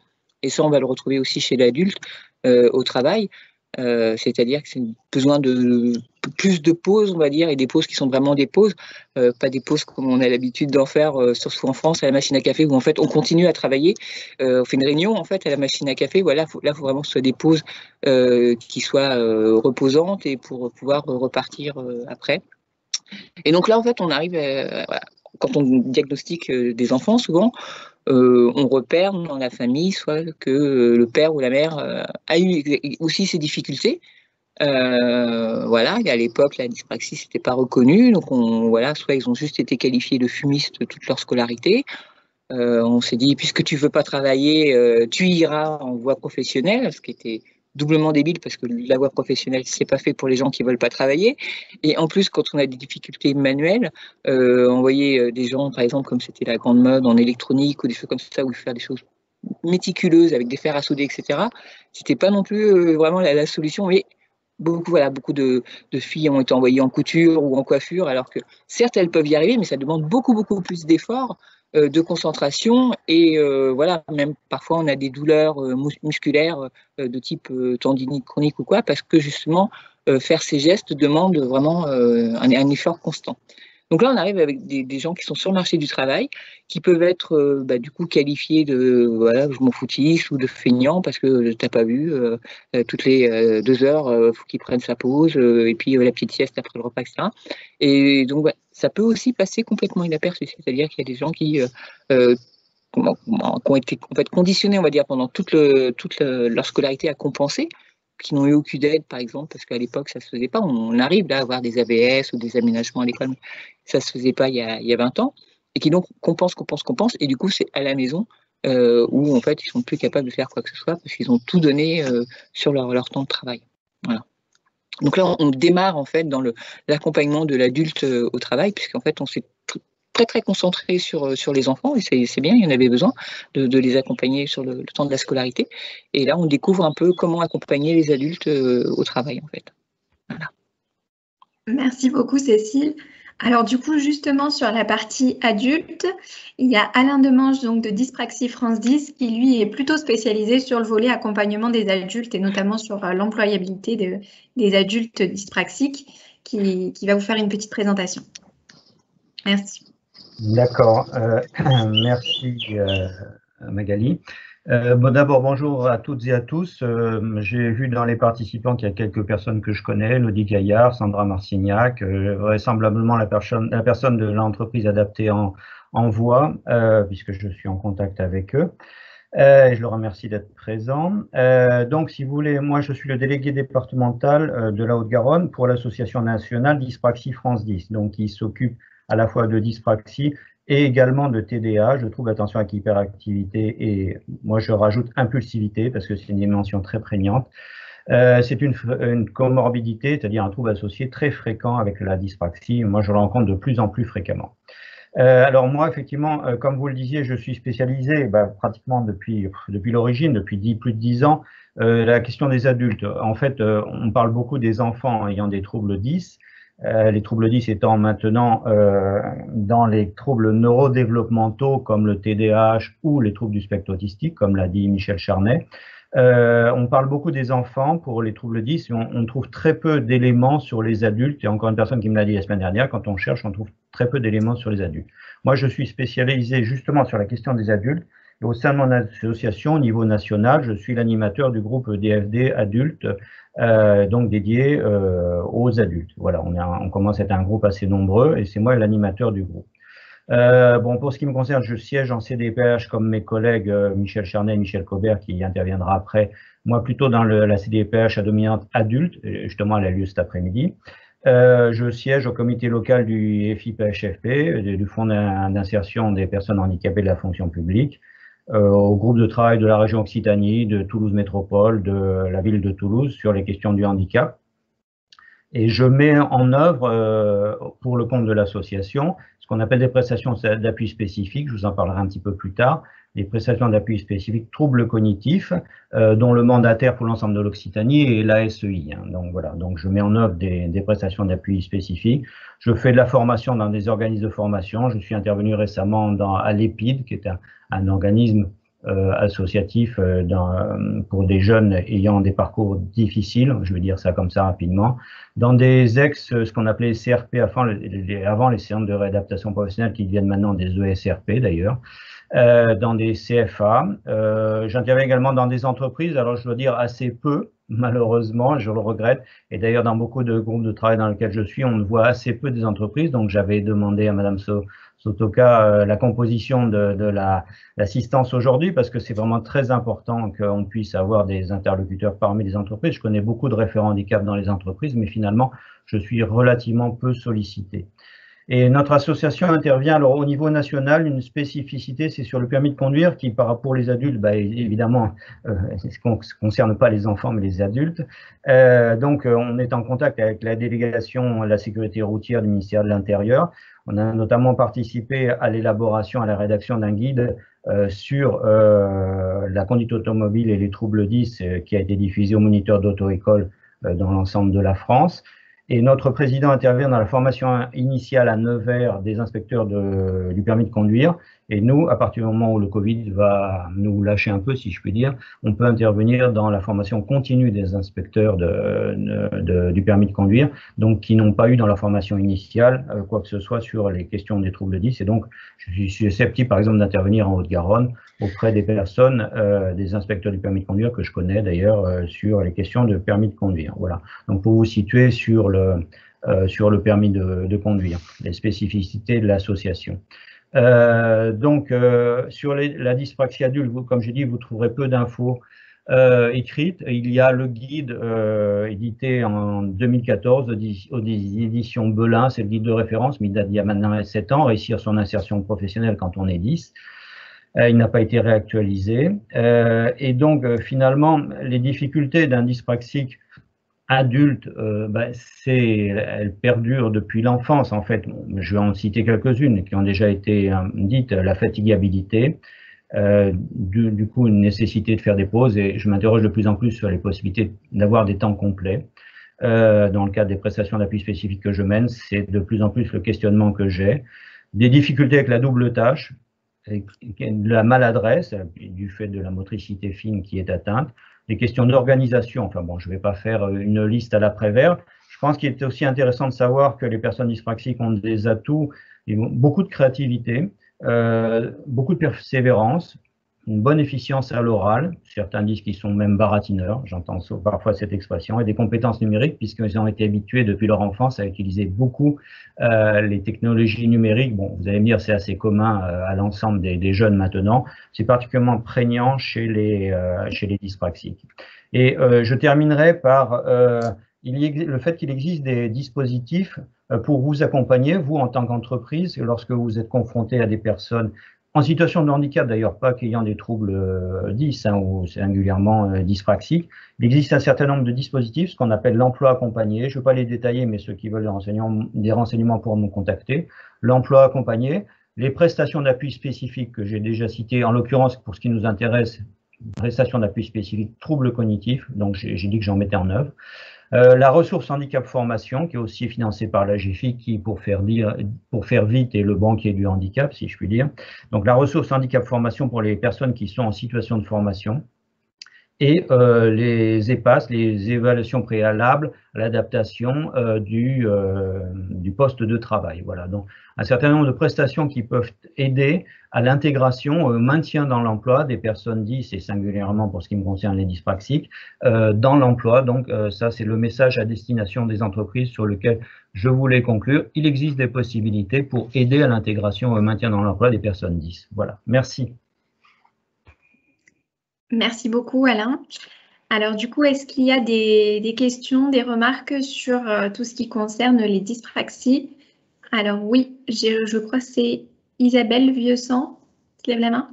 Et ça, on va le retrouver aussi chez l'adulte au travail. C'est-à-dire que c'est besoin de plus de pauses, on va dire, et des pauses qui sont vraiment des pauses, pas des pauses comme on a l'habitude d'en faire, surtout en France, à la machine à café, où en fait on continue à travailler, on fait une réunion en fait à la machine à café, voilà, faut vraiment que ce soit des pauses qui soient reposantes et pour pouvoir repartir après. Et donc là, en fait, on arrive, voilà, quand on diagnostique des enfants, souvent, on repère dans la famille soit que le père ou la mère a eu aussi ces difficultés. Voilà, et à l'époque, la dyspraxie n'était pas reconnue, donc voilà, soit ils ont juste été qualifiés de fumistes toute leur scolarité. On s'est dit, puisque tu ne veux pas travailler, tu iras en voie professionnelle, ce qui était doublement débile parce que la voie professionnelle, c'est pas fait pour les gens qui veulent pas travailler. Et en plus, quand on a des difficultés manuelles, on voyait des gens, par exemple, comme c'était la grande mode en électronique ou des choses comme ça, où faire des choses méticuleuse avec des fers à souder, etc., c'était pas non plus vraiment la solution. Mais beaucoup de filles ont été envoyées en couture ou en coiffure, alors que certes, elles peuvent y arriver, mais ça demande beaucoup plus d'efforts, de concentration, et voilà, même parfois on a des douleurs musculaires de type tendinite chronique ou quoi, parce que justement, faire ces gestes demande vraiment un effort constant. Donc là, on arrive avec des gens qui sont sur le marché du travail, qui peuvent être du coup qualifiés de voilà, je m'en foutiste ou de feignants parce que t'as pas vu, toutes les 2 heures, faut qu'ils prennent sa pause, et puis la petite sieste après le repas, etc. Et donc ça peut aussi passer complètement inaperçu, c'est-à-dire qu'il y a des gens qui ont été en fait conditionnés, on va dire, pendant toute leur scolarité à compenser, qui n'ont eu aucune aide, par exemple, parce qu'à l'époque, ça ne se faisait pas. On arrive là à avoir des ABS ou des aménagements à l'école, mais ça ne se faisait pas il y a 20 ans, et qui donc compensent, et du coup, c'est à la maison où, en fait, ils sont plus capables de faire quoi que ce soit, parce qu'ils ont tout donné sur leur temps de travail. Voilà. Donc là, on démarre, en fait, dans l'accompagnement de l'adulte au travail, puisqu'en fait, on s'est très concentré sur les enfants, et c'est bien, il y en avait besoin de les accompagner sur le temps de la scolarité. Et là, on découvre un peu comment accompagner les adultes au travail, en fait. Voilà. Merci beaucoup, Cécile. Alors du coup, justement, sur la partie adulte, il y a Alain Demange, donc de Dyspraxie France 10, qui lui est plutôt spécialisé sur le volet accompagnement des adultes et notamment sur l'employabilité des adultes dyspraxiques, qui va vous faire une petite présentation. Merci. D'accord, merci Magali. D'abord, bonjour à toutes et à tous. J'ai vu dans les participants qu'il y a quelques personnes que je connais, Lodi Gaillard, Sandra Marcignac, vraisemblablement la personne de l'entreprise adaptée en voix, puisque je suis en contact avec eux. Je leur remercie d'être présents. Donc, si vous voulez, moi, je suis le délégué départemental de la Haute-Garonne pour l'Association nationale Dyspraxie France 10, donc qui s'occupe à la fois de dyspraxie et également de TDA, je trouve attention avec hyperactivité, et moi je rajoute impulsivité parce que c'est une dimension très prégnante. C'est une comorbidité, c'est-à-dire un trouble associé très fréquent avec la dyspraxie. Moi je le rencontre de plus en plus fréquemment. Alors moi, effectivement, comme vous le disiez, je suis spécialisé pratiquement depuis l'origine, depuis plus de 10 ans, la question des adultes. En fait, on parle beaucoup des enfants ayant des troubles 10, les troubles 10 étant maintenant dans les troubles neurodéveloppementaux comme le TDAH ou les troubles du spectre autistique, comme l'a dit Michel Charnet. On parle beaucoup des enfants pour les troubles 10, et on trouve très peu d'éléments sur les adultes. Et encore une personne qui me l'a dit la semaine dernière, quand on cherche, on trouve très peu d'éléments sur les adultes. Moi, je suis spécialisé justement sur la question des adultes. Et au sein de mon association, au niveau national, je suis l'animateur du groupe DFD adultes, donc dédié aux adultes. Voilà, on commence à être un groupe assez nombreux, et c'est moi l'animateur du groupe. Bon, pour ce qui me concerne, je siège en CDPH comme mes collègues Michel Charnet et Michel Cobert, qui interviendra après. Moi, plutôt dans la CDPH à dominante adulte, justement, elle a lieu cet après-midi. Je siège au comité local du FIPHFP, du Fonds d'insertion des personnes handicapées de la fonction publique, au groupe de travail de la région Occitanie, de Toulouse Métropole, de la ville de Toulouse sur les questions du handicap. Et je mets en œuvre, pour le compte de l'association, ce qu'on appelle des prestations d'appui spécifiques, je vous en parlerai un petit peu plus tard, des prestations d'appui spécifiques troubles cognitifs, dont le mandataire pour l'ensemble de l'Occitanie est la SEI. Donc voilà, donc je mets en œuvre des prestations d'appui spécifiques. Je fais de la formation dans des organismes de formation. Je suis intervenu récemment à l'EPID, qui est un organisme associatif pour des jeunes ayant des parcours difficiles, je vais dire ça comme ça rapidement, dans des ce qu'on appelait CRP avant les centres de réadaptation professionnelle, qui deviennent maintenant des ESRP d'ailleurs, dans des CFA. J'interviens également dans des entreprises, alors je dois dire assez peu, malheureusement, je le regrette, et d'ailleurs dans beaucoup de groupes de travail dans lesquels je suis, on ne voit assez peu des entreprises, donc j'avais demandé à Madame Sotoka la composition de l'assistance aujourd'hui, parce que c'est vraiment très important qu'on puisse avoir des interlocuteurs parmi les entreprises. Je connais beaucoup de référents handicap dans les entreprises, mais finalement, je suis relativement peu sollicité. Et notre association intervient alors au niveau national. Une spécificité, c'est sur le permis de conduire qui, pour les adultes, évidemment, ne concerne pas les enfants, mais les adultes. Donc, on est en contact avec la délégation à la sécurité routière du ministère de l'Intérieur. On a notamment participé à l'élaboration, à la rédaction d'un guide sur la conduite automobile et les troubles 10 qui a été diffusé au moniteur d'auto-école dans l'ensemble de la France. Et notre président intervient dans la formation initiale à Nevers des inspecteurs du permis de conduire. Et nous, à partir du moment où le Covid va nous lâcher un peu, si je puis dire, on peut intervenir dans la formation continue des inspecteurs du permis de conduire, donc qui n'ont pas eu dans la formation initiale quoi que ce soit sur les questions des troubles 10. Et donc, je suis susceptible, par exemple, d'intervenir en Haute-Garonne auprès des personnes, des inspecteurs du permis de conduire que je connais d'ailleurs sur les questions de permis de conduire. Voilà. Donc, pour vous situer sur le permis de conduire, les spécificités de l'association. Sur la dyspraxie adulte, comme j'ai dit, vous trouverez peu d'infos écrites. Il y a le guide édité en 2014 aux éditions Belin, c'est le guide de référence, mais il date d'il y a maintenant 7 ans, réussir son insertion professionnelle quand on est 10. Il n'a pas été réactualisé. Et donc, finalement, les difficultés d'un dyspraxique adulte, elles perdurent depuis l'enfance, en fait. Je vais en citer quelques-unes qui ont déjà été dites. La fatigabilité, du coup, une nécessité de faire des pauses, et je m'interroge de plus en plus sur les possibilités d'avoir des temps complets. Dans le cadre des prestations d'appui spécifiques que je mène, c'est de plus en plus le questionnement que j'ai. Des difficultés avec la double tâche, de la maladresse, du fait de la motricité fine qui est atteinte, des questions d'organisation. Enfin bon, je ne vais pas faire une liste à l'après-vert. Je pense qu'il est aussi intéressant de savoir que les personnes dyspraxiques ont des atouts, beaucoup de créativité, beaucoup de persévérance, une bonne efficience à l'oral, certains disent qu'ils sont même baratineurs, j'entends parfois cette expression, et des compétences numériques puisqu'ils ont été habitués depuis leur enfance à utiliser beaucoup les technologies numériques. Bon, vous allez me dire, c'est assez commun à l'ensemble des jeunes maintenant, c'est particulièrement prégnant chez les dyspraxiques. Et je terminerai par le fait qu'il existe des dispositifs pour vous accompagner, vous en tant qu'entreprise, lorsque vous êtes confronté à des personnes en situation de handicap, d'ailleurs pas qu'ayant des troubles 10 ou singulièrement dyspraxiques. Il existe un certain nombre de dispositifs, ce qu'on appelle l'emploi accompagné. Je ne vais pas les détailler, mais ceux qui veulent des renseignements pourront me contacter. L'emploi accompagné, les prestations d'appui spécifiques que j'ai déjà citées, en l'occurrence pour ce qui nous intéresse, prestations d'appui spécifiques, troubles cognitifs, donc j'ai dit que j'en mettais en œuvre. La ressource handicap formation, qui est aussi financée par la GFIC, qui, pour faire vite, est le banquier du handicap, si je puis dire. Donc, la ressource handicap formation pour les personnes qui sont en situation de formation. Et les EPAS, les évaluations préalables à l'adaptation du poste de travail. Voilà, donc un certain nombre de prestations qui peuvent aider à l'intégration, au maintien dans l'emploi des personnes 10, et singulièrement pour ce qui me concerne les dyspraxiques, dans l'emploi. Donc ça, c'est le message à destination des entreprises sur lequel je voulais conclure. Il existe des possibilités pour aider à l'intégration et au maintien dans l'emploi des personnes 10. Voilà, merci. Merci beaucoup, Alain. Alors, du coup, est-ce qu'il y a des questions, des remarques sur tout ce qui concerne les dyspraxies? Alors, oui, je crois que c'est Isabelle Vieux-Sang qui lève la main.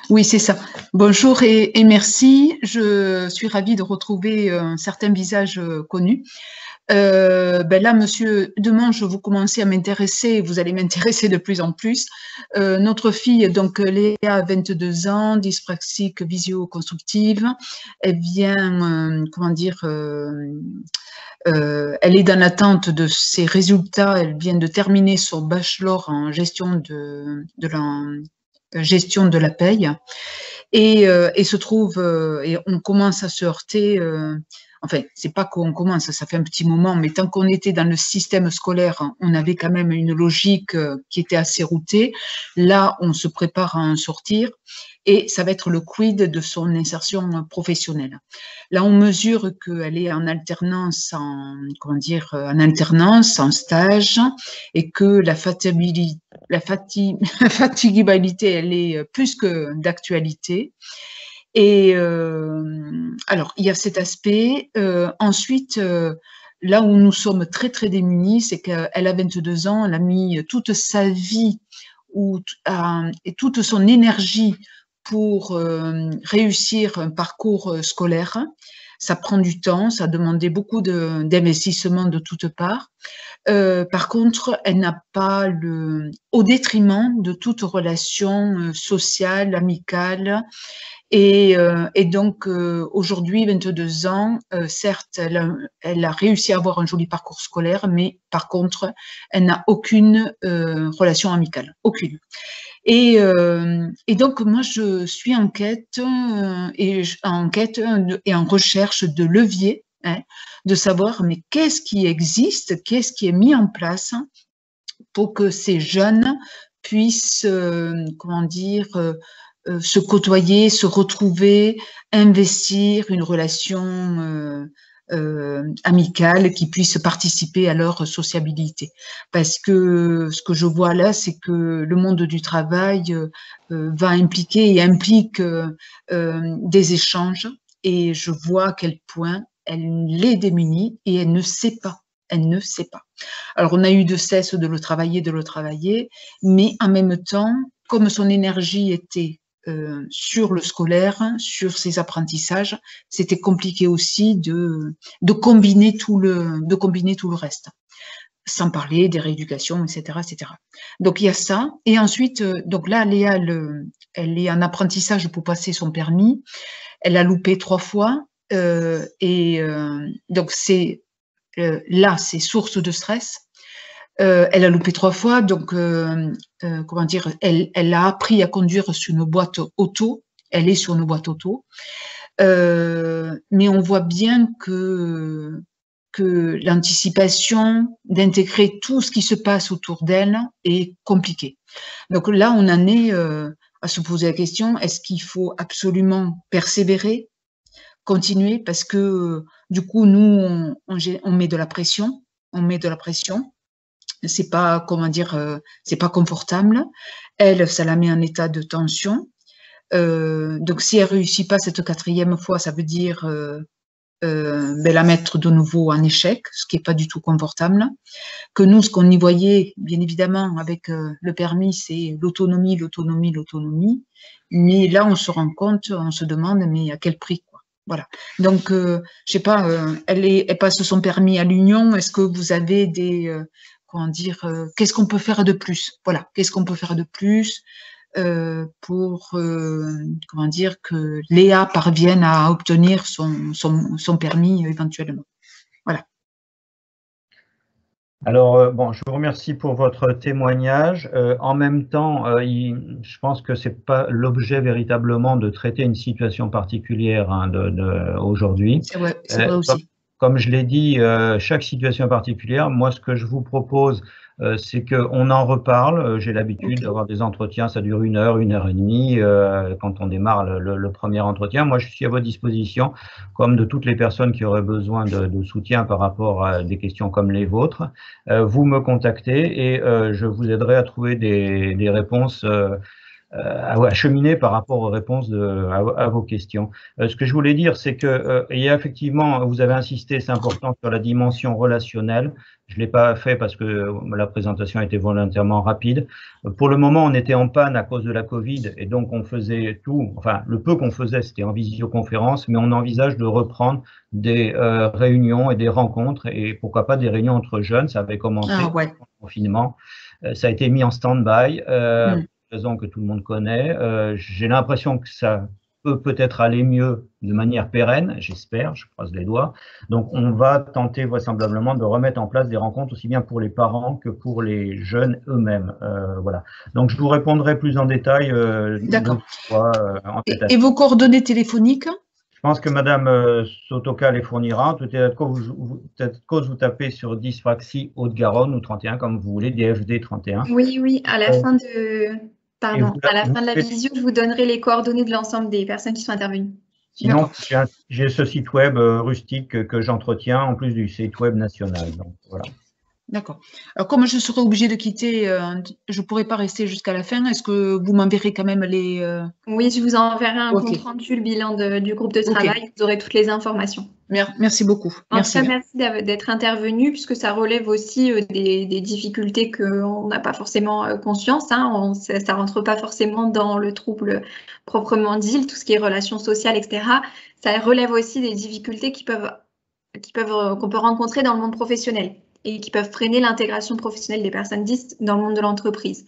Oui, c'est ça. Bonjour et merci. Je suis ravie de retrouver certains visages connus. Là, monsieur Demange, vous commencez à m'intéresser, vous allez m'intéresser de plus en plus. Notre fille, donc Léa, a 22 ans, dyspraxique visio-constructive. Elle vient, elle est dans l'attente de ses résultats. Elle vient de terminer son bachelor en gestion de la paye. Et se trouve, et on commence à se heurter. Enfin, c'est pas qu'on commence, ça fait un petit moment, mais tant qu'on était dans le système scolaire, on avait quand même une logique qui était assez routée. Là, on se prépare à en sortir et ça va être le quid de son insertion professionnelle. Là, on mesure qu'elle est en alternance, en stage, et que la fatigabilité, elle est plus que d'actualité. Et alors, il y a cet aspect. Ensuite, là où nous sommes très, très démunis, c'est qu'elle a 22 ans, elle a mis toute sa vie et toute son énergie pour réussir un parcours scolaire. Ça prend du temps, ça a demandé beaucoup d'investissement de toutes parts. Par contre, elle n'a pas au détriment de toute relation sociale, amicale. Et donc, aujourd'hui, 22 ans, certes, elle a réussi à avoir un joli parcours scolaire, mais par contre, elle n'a aucune relation amicale, aucune. Et donc, moi, je suis en quête et en recherche de levier, hein, de savoir, mais qu'est-ce qui existe, qu'est-ce qui est mis en place pour que ces jeunes puissent, comment dire, se côtoyer, se retrouver, investir une relation amicale qui puisse participer à leur sociabilité. Parce que ce que je vois là, c'est que le monde du travail va impliquer et implique des échanges, et je vois à quel point elle les démunit et elle ne sait pas. Elle ne sait pas. Alors, on a eu de cesse de le travailler, mais en même temps, comme son énergie était sur le scolaire, sur ses apprentissages, c'était compliqué aussi de combiner tout le reste, sans parler des rééducations, etc., etc. Donc il y a ça, et ensuite, donc là, Léa, elle est en apprentissage pour passer son permis. Elle a loupé 3 fois, donc c'est là, c'est source de stress. Elle a loupé 3 fois, donc comment dire, elle a appris à conduire sur une boîte auto. Elle est sur une boîte auto, mais on voit bien que l'anticipation d'intégrer tout ce qui se passe autour d'elle est compliquée. Donc là, on en est à se poser la question, est-ce qu'il faut absolument persévérer, continuer, parce que du coup, nous, on met de la pression, c'est pas, comment dire, c'est pas confortable. Elle, ça la met en état de tension. Donc, si elle réussit pas cette 4e fois, ça veut dire la mettre de nouveau en échec, ce qui est pas du tout confortable. Que nous, ce qu'on y voyait, bien évidemment, avec le permis, c'est l'autonomie. Mais là, on se rend compte, on se demande, mais à quel prix, quoi. Voilà. Donc, je sais pas, elle passe son permis à l'Union. Est-ce que vous avez des comment dire, qu'est-ce qu'on peut faire de plus? Voilà, qu'est-ce qu'on peut faire de plus pour, comment dire, que Léa parvienne à obtenir son permis éventuellement. Voilà. Alors, bon, je vous remercie pour votre témoignage. En même temps, je pense que c'est pas l'objet véritablement de traiter une situation particulière aujourd'hui. C'est vrai aussi. Comme je l'ai dit, chaque situation particulière, moi ce que je vous propose, c'est qu'on en reparle. J'ai l'habitude d'avoir des entretiens, ça dure 1 heure, 1 heure et demie, quand on démarre le premier entretien. Moi je suis à votre disposition, comme de toutes les personnes qui auraient besoin de soutien par rapport à des questions comme les vôtres. Vous me contactez et je vous aiderai à trouver des réponses à cheminer par rapport aux réponses à vos questions. Ce que je voulais dire, c'est que il y a effectivement, vous avez insisté, c'est important, sur la dimension relationnelle. Je l'ai pas fait parce que la présentation était volontairement rapide. Pour le moment, on était en panne à cause de la Covid et donc on faisait tout, enfin le peu qu'on faisait, c'était en visioconférence, mais on envisage de reprendre des réunions et des rencontres et pourquoi pas des réunions entre jeunes. Ça avait commencé au confinement, ça a été mis en stand-by. Raison que tout le monde connaît. J'ai l'impression que ça peut-être aller mieux de manière pérenne, j'espère, je croise les doigts. Donc, on va tenter vraisemblablement de remettre en place des rencontres aussi bien pour les parents que pour les jeunes eux-mêmes. Voilà. Donc, je vous répondrai plus en détail. D'accord. Et vos coordonnées téléphoniques? Je pense que Madame Sotoka les fournira. Peut-être que vous tapez sur Dyspraxie Haute-Garonne ou 31, comme vous voulez, DFD 31. Oui, à la fin de... Pardon, à la fin de la visio, je vous donnerai les coordonnées de l'ensemble des personnes qui sont intervenues. Sinon, j'ai ce site web rustique que j'entretiens, en plus du site web national. Donc, voilà. D'accord. Alors, comme je serai obligée de quitter, je ne pourrai pas rester jusqu'à la fin. Est-ce que vous m'enverrez quand même les… Oui, je vous enverrai un compte rendu, le bilan du groupe de travail. Vous aurez toutes les informations. Merci beaucoup. En tout cas, merci d'être intervenu, puisque ça relève aussi des difficultés qu'on n'a pas forcément conscience. Hein. Ça ne rentre pas forcément dans le trouble proprement dit, tout ce qui est relations sociales, etc. Ça relève aussi des difficultés qu'on peut rencontrer dans le monde professionnel et qui peuvent freiner l'intégration professionnelle des personnes 10 dans le monde de l'entreprise.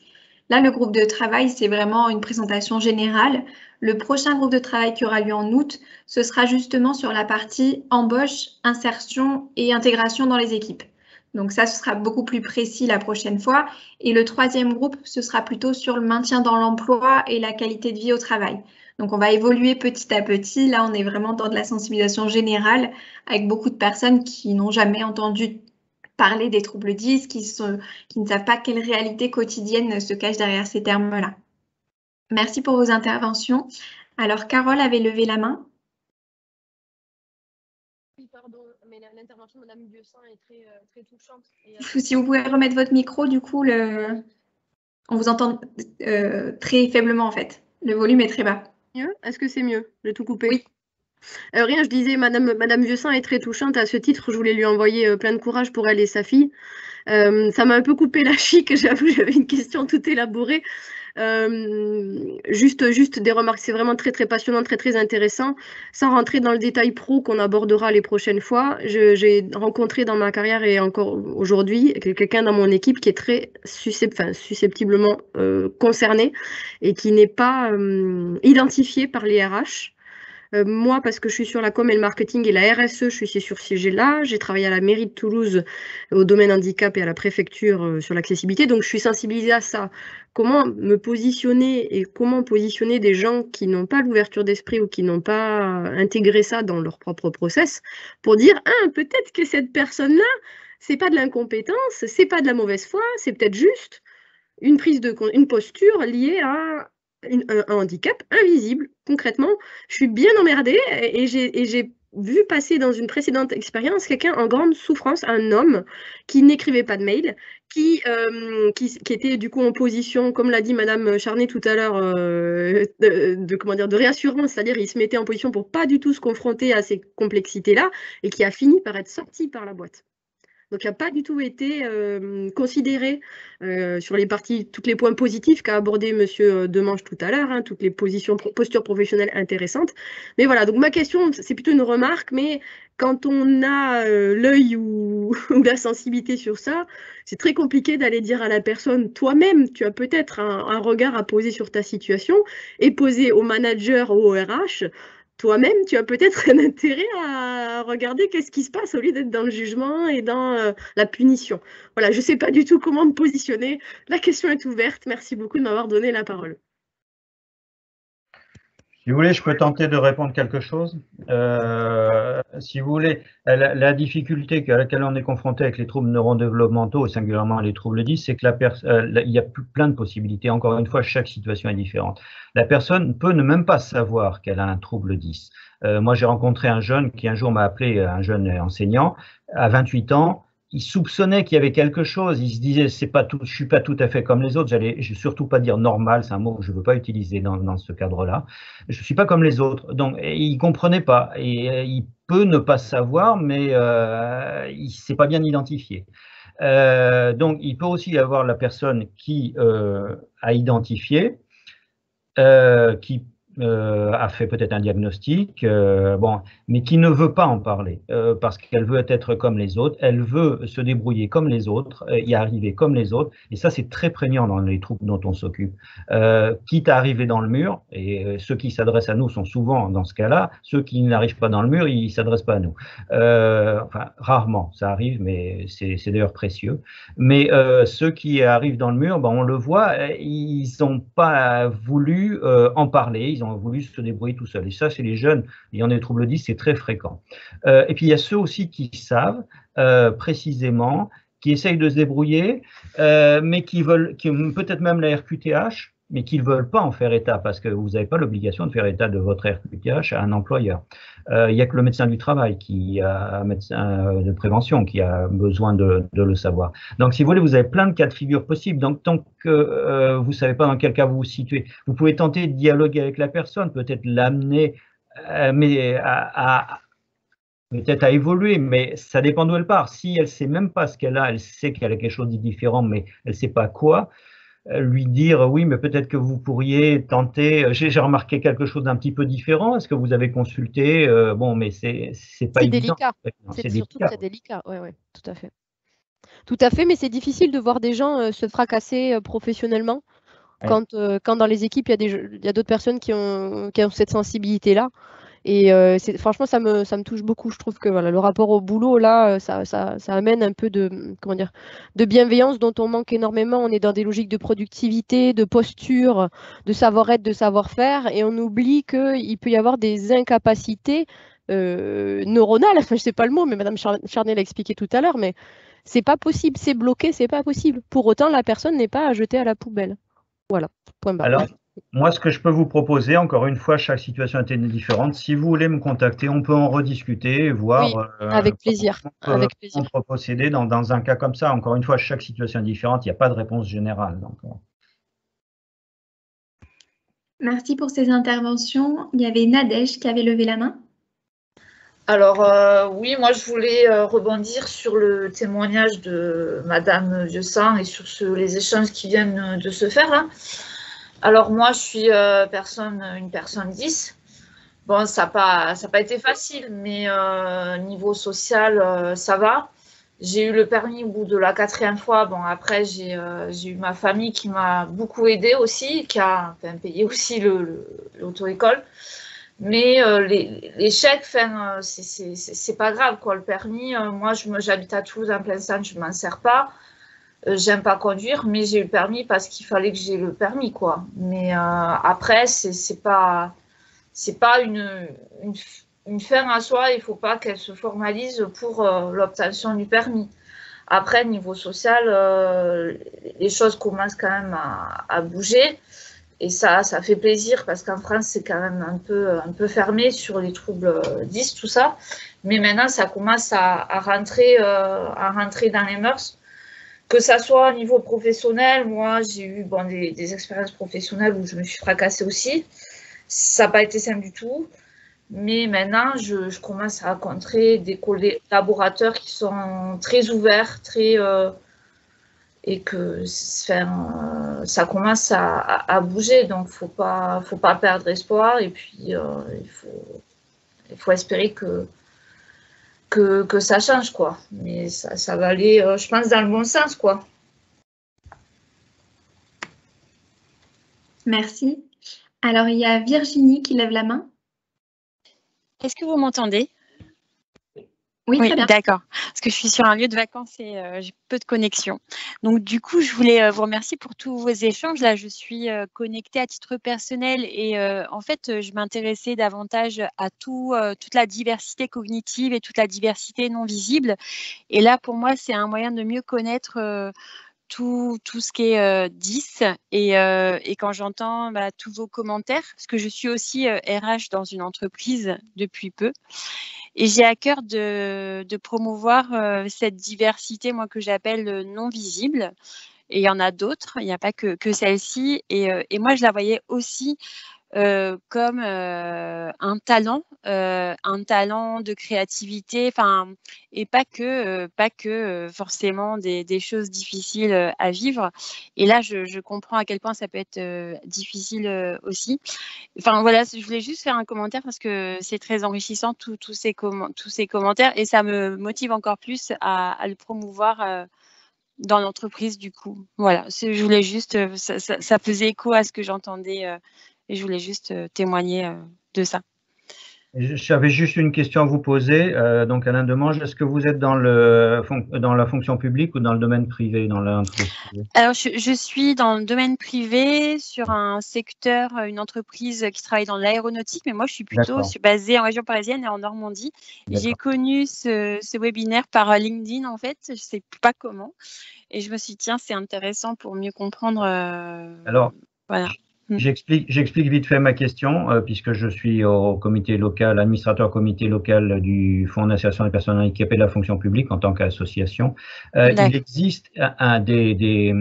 Là, le groupe de travail, c'est vraiment une présentation générale. Le prochain groupe de travail qui aura lieu en août, ce sera justement sur la partie embauche, insertion et intégration dans les équipes. Donc ça, ce sera beaucoup plus précis la prochaine fois. Et le troisième groupe, ce sera plutôt sur le maintien dans l'emploi et la qualité de vie au travail. Donc on va évoluer petit à petit. Là, on est vraiment dans de la sensibilisation générale avec beaucoup de personnes qui n'ont jamais entendu parler des troubles 10, qui ne savent pas quelle réalité quotidienne se cache derrière ces termes-là. Merci pour vos interventions. Alors, Carole avait levé la main. Oui, pardon, mais l'intervention de Mme Vieuxin est très touchante. Si vous pouvez remettre votre micro, du coup, on vous entend très faiblement, en fait. Le volume est très bas. Mieux? Est-ce que c'est mieux? J'ai tout coupé. Oui. Rien, je disais, Madame Vieuxin est très touchante. À ce titre, je voulais lui envoyer plein de courage pour elle et sa fille. Ça m'a un peu coupé la chic, j'avoue, j'avais une question toute élaborée. Juste des remarques, c'est vraiment très passionnant, très intéressant. Sans rentrer dans le détail pro qu'on abordera les prochaines fois, j'ai rencontré dans ma carrière et encore aujourd'hui quelqu'un dans mon équipe qui est très susceptiblement concerné et qui n'est pas identifié par les RH. Moi, parce que je suis sur la com et le marketing et la RSE, je suis sur ce sujet-là. J'ai travaillé à la mairie de Toulouse au domaine handicap et à la préfecture sur l'accessibilité. Donc, je suis sensibilisée à ça. Comment me positionner et comment positionner des gens qui n'ont pas l'ouverture d'esprit ou qui n'ont pas intégré ça dans leur propre process pour dire, peut-être que cette personne-là, c'est pas de l'incompétence, c'est pas de la mauvaise foi, c'est peut-être juste une posture liée à un handicap invisible. Concrètement, je suis bien emmerdée et j'ai vu passer dans une précédente expérience quelqu'un en grande souffrance, un homme qui n'écrivait pas de mail, qui était du coup en position, comme l'a dit Madame Charnet tout à l'heure, de réassurance, c'est-à-dire il se mettait en position pour pas du tout se confronter à ces complexités-là et qui a fini par être sorti par la boîte. Donc, il n'a pas du tout été considéré sur tous les points positifs qu'a abordé M. Demange tout à l'heure, toutes les postures professionnelles intéressantes. Mais voilà, donc ma question, c'est plutôt une remarque, mais quand on a l'œil ou la sensibilité sur ça, c'est très compliqué d'aller dire à la personne, toi-même, tu as peut-être un regard à poser sur ta situation et poser au manager ou au RH, toi-même, tu as peut-être un intérêt à regarder qu'est-ce qui se passe au lieu d'être dans le jugement et dans la punition. Voilà, je ne sais pas du tout comment me positionner. La question est ouverte. Merci beaucoup de m'avoir donné la parole. Si vous voulez, je peux tenter de répondre quelque chose. Si vous voulez, la difficulté à laquelle on est confronté avec les troubles neurodéveloppementaux, et singulièrement les troubles 10, c'est que il y a plein de possibilités. Encore une fois, chaque situation est différente. La personne peut ne même pas savoir qu'elle a un trouble 10. Moi, j'ai rencontré un jeune qui un jour m'a appelé, un jeune enseignant, à 28 ans. Il soupçonnait qu'il y avait quelque chose. Il se disait, je suis pas tout à fait comme les autres. Je vais surtout pas dire normal, c'est un mot que je veux pas utiliser dans ce cadre-là. Je suis pas comme les autres. Donc, il comprenait pas. Et il peut ne pas savoir, mais il s'est pas bien identifié. Donc, il peut aussi y avoir la personne qui a identifié, qui a fait peut-être un diagnostic, mais qui ne veut pas en parler parce qu'elle veut être comme les autres, elle veut se débrouiller comme les autres, y arriver comme les autres, et ça c'est très prégnant dans les troubles dont on s'occupe. Quitte à arriver dans le mur, et ceux qui s'adressent à nous sont souvent dans ce cas-là, ceux qui n'arrivent pas dans le mur, ils ne s'adressent pas à nous. Enfin, rarement, ça arrive, mais c'est d'ailleurs précieux. Mais ceux qui arrivent dans le mur, on le voit, ils n'ont pas voulu en parler, ils ont voulu se débrouiller tout seuls. Et ça, chez les jeunes ayant des troubles 10, c'est très fréquent. Et puis, il y a ceux aussi qui savent précisément, qui essayent de se débrouiller, mais qui ont peut-être même la RQTH, mais qui ne veulent pas en faire état, parce que vous n'avez pas l'obligation de faire état de votre RQTH à un employeur. Il n'y a que le médecin du travail, un médecin de prévention, qui a besoin de le savoir. Donc, si vous voulez, vous avez plein de cas de figure possibles. Donc, tant que vous ne savez pas dans quel cas vous vous situez, vous pouvez tenter de dialoguer avec la personne, peut-être l'amener peut-être à évoluer, mais ça dépend d'où elle part. Si elle ne sait même pas ce qu'elle a, elle sait qu'elle a quelque chose de différent, mais elle ne sait pas quoi, lui dire oui, mais peut-être que vous pourriez tenter. J'ai remarqué quelque chose d'un petit peu différent. Est-ce que vous avez consulté? Bon, mais c'est pas évident. Délicat. C'est surtout très délicat. Ouais, tout à fait. Tout à fait, mais c'est difficile de voir des gens se fracasser professionnellement quand dans les équipes, il y a d'autres personnes qui ont cette sensibilité-là. Et franchement, ça me touche beaucoup. Je trouve que voilà, le rapport au boulot, là, ça amène un peu de, comment dire, de bienveillance dont on manque énormément. On est dans des logiques de productivité, de posture, de savoir-être, de savoir-faire, et on oublie qu'il peut y avoir des incapacités neuronales. Enfin, je sais pas le mot, mais Madame Charnay l'a expliqué tout à l'heure, mais c'est pas possible, c'est bloqué, c'est pas possible. Pour autant, la personne n'est pas à jeter à la poubelle. Voilà, point barre. Alors, moi, ce que je peux vous proposer, encore une fois, chaque situation est différente. Si vous voulez me contacter, on peut en rediscuter, voir oui, avec plaisir. Avec plaisir. On peut procéder dans un cas comme ça. Encore une fois, chaque situation est différente, il n'y a pas de réponse générale. Donc. Merci pour ces interventions. Il y avait Nadège qui avait levé la main. Alors, oui, moi, je voulais rebondir sur le témoignage de Madame Vieuxsang et sur les échanges qui viennent de se faire. Là. Alors, moi, je suis une personne 10. Bon, ça n'a pas été facile, mais niveau social, ça va. J'ai eu le permis au bout de la 4e fois. Bon, après, j'ai eu ma famille qui m'a beaucoup aidée aussi, qui a payé aussi l'auto-école. Mais les chèques, c'est pas grave, quoi. Le permis, moi, j'habite à Toulouse, en plein centre, je ne m'en sers pas. J'aime pas conduire, mais j'ai eu le permis parce qu'il fallait que j'ai le permis, quoi. Mais après, c'est pas une fin à soi. Il faut pas qu'elle se formalise pour l'obtention du permis. Après, niveau social, les choses commencent quand même à bouger. Et ça fait plaisir parce qu'en France, c'est quand même un peu fermé sur les troubles 10, tout ça. Mais maintenant, ça commence à rentrer dans les mœurs. Que ça soit au niveau professionnel, moi, j'ai eu des expériences professionnelles où je me suis fracassée aussi. Ça n'a pas été simple du tout. Mais maintenant, je commence à rencontrer des collaborateurs qui sont très ouverts, et que ça commence à bouger, donc faut pas perdre espoir, et puis il faut espérer que ça change, quoi. Mais ça va aller, je pense, dans le bon sens, quoi. Merci. Alors, il y a Virginie qui lève la main. Est-ce que vous m'entendez ? Oui, très bien. D'accord. Parce que je suis sur un lieu de vacances et j'ai peu de connexion. Donc, du coup, je voulais vous remercier pour tous vos échanges. Là, je suis connectée à titre personnel et en fait, je m'intéressais davantage à toute la diversité cognitive et toute la diversité non visible. Et là, pour moi, c'est un moyen de mieux connaître tout ce qui est 10 et quand j'entends tous vos commentaires, parce que je suis aussi RH dans une entreprise depuis peu. Et j'ai à cœur de promouvoir cette diversité, moi, que j'appelle non visible. Et il y en a d'autres, il n'y a pas que celle-ci. Et moi, je la voyais aussi comme un talent de créativité, et pas que forcément des choses difficiles à vivre. Et là, je comprends à quel point ça peut être difficile aussi. Enfin voilà, je voulais juste faire un commentaire parce que c'est très enrichissant tous ces commentaires et ça me motive encore plus à le promouvoir dans l'entreprise du coup. Voilà, je voulais juste, ça faisait écho à ce que j'entendais. Et je voulais juste témoigner de ça. J'avais juste une question à vous poser. Donc, Alain Demange, est-ce que vous êtes dans la fonction publique ou dans le domaine privé, dans l'entreprise privée ? Alors, je suis dans le domaine privé, sur un secteur, une entreprise qui travaille dans l'aéronautique, mais moi, je suis plutôt basée en région parisienne et en Normandie. J'ai connu ce webinaire par LinkedIn, en fait. Je ne sais pas comment. Et je me suis dit, tiens, c'est intéressant pour mieux comprendre. Alors, voilà. J'explique vite fait ma question, puisque je suis au comité local, administrateur comité local du Fonds d'insertion des personnes handicapées de la fonction publique en tant qu'association. Il existe des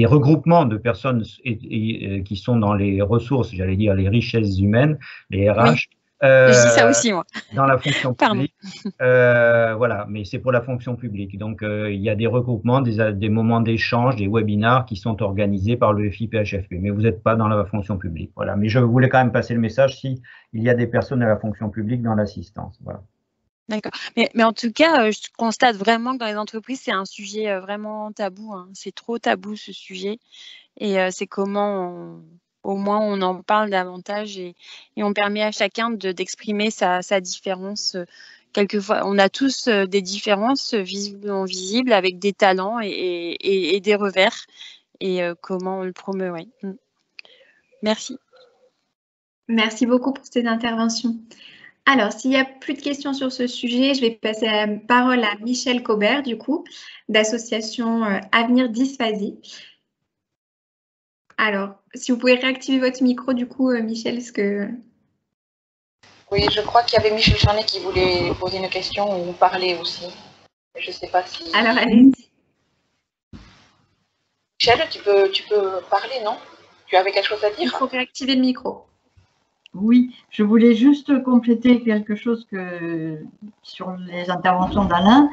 regroupements de personnes qui sont dans les ressources, j'allais dire les richesses humaines, les RH, Je dis ça aussi, moi. Dans la fonction publique. Voilà, mais c'est pour la fonction publique. Donc, il y a des regroupements, des moments d'échange, des webinars qui sont organisés par le FIPHFP, mais vous n'êtes pas dans la fonction publique. Voilà, mais je voulais quand même passer le message si il y a des personnes de la fonction publique dans l'assistance. Voilà. D'accord. Mais en tout cas, je constate vraiment que dans les entreprises, c'est un sujet vraiment tabou. Hein. C'est trop tabou, ce sujet. Et c'est comment, au moins, on en parle davantage et on permet à chacun d'exprimer sa différence. Quelquefois, on a tous des différences visibles avec des talents et des revers. Et comment on le promeut, oui. Merci. Merci beaucoup pour ces interventions. Alors, s'il n'y a plus de questions sur ce sujet, je vais passer la parole à Michel Cobert, du coup, d'association Avenir Dysphasie. Alors, si vous pouvez réactiver votre micro, du coup, Michel, est-ce que… Oui, je crois qu'il y avait Michel Charnet qui voulait poser une question ou parler aussi. Je ne sais pas si… Alors, allez-y. Michel, tu peux parler, non? Tu avais quelque chose à dire? Il faut réactiver le micro. Oui, je voulais juste compléter quelque chose sur les interventions d'Alain.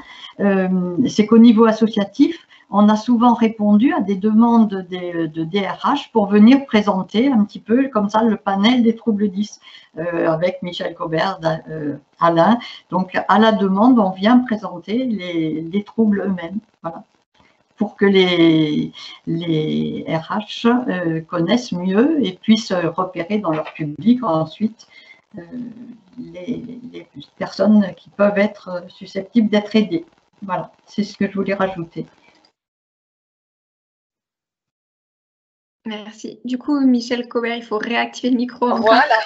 C'est qu'au niveau associatif, on a souvent répondu à des demandes de DRH pour venir présenter un petit peu comme ça le panel des troubles 10 avec Michel Cobert, Alain. Donc, à la demande, on vient présenter les troubles eux-mêmes. Voilà. Pour que les RH connaissent mieux et puissent repérer dans leur public ensuite les personnes qui peuvent être susceptibles d'être aidées. Voilà, c'est ce que je voulais rajouter. Merci. Du coup, Michel Cobert, il faut réactiver le micro. Voilà.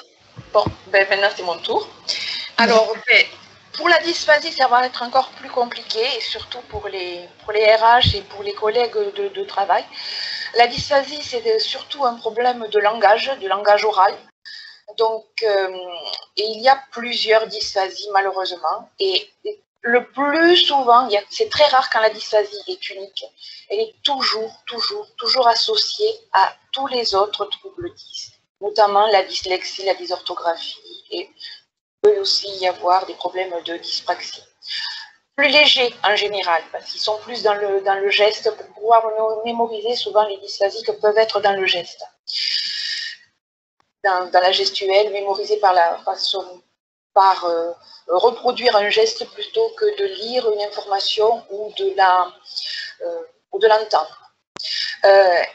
Bon, ben maintenant c'est mon tour. Alors, pour la dysphasie, ça va être encore plus compliqué, et surtout pour les RH et pour les collègues de travail. La dysphasie, c'est surtout un problème de langage, du langage oral. Donc, il y a plusieurs dysphasies, malheureusement. Et le plus souvent, c'est très rare quand la dysphasie est unique. Elle est toujours associée à tous les autres troubles 10, notamment la dyslexie, la dysorthographie et il peut aussi y avoir des problèmes de dyspraxie. Plus légers en général, parce qu'ils sont plus dans le geste. Pour pouvoir mémoriser, souvent les dysphasiques peuvent être dans le geste. Dans la gestuelle, mémoriser par la façon, reproduire un geste plutôt que de lire une information ou de l'entendre.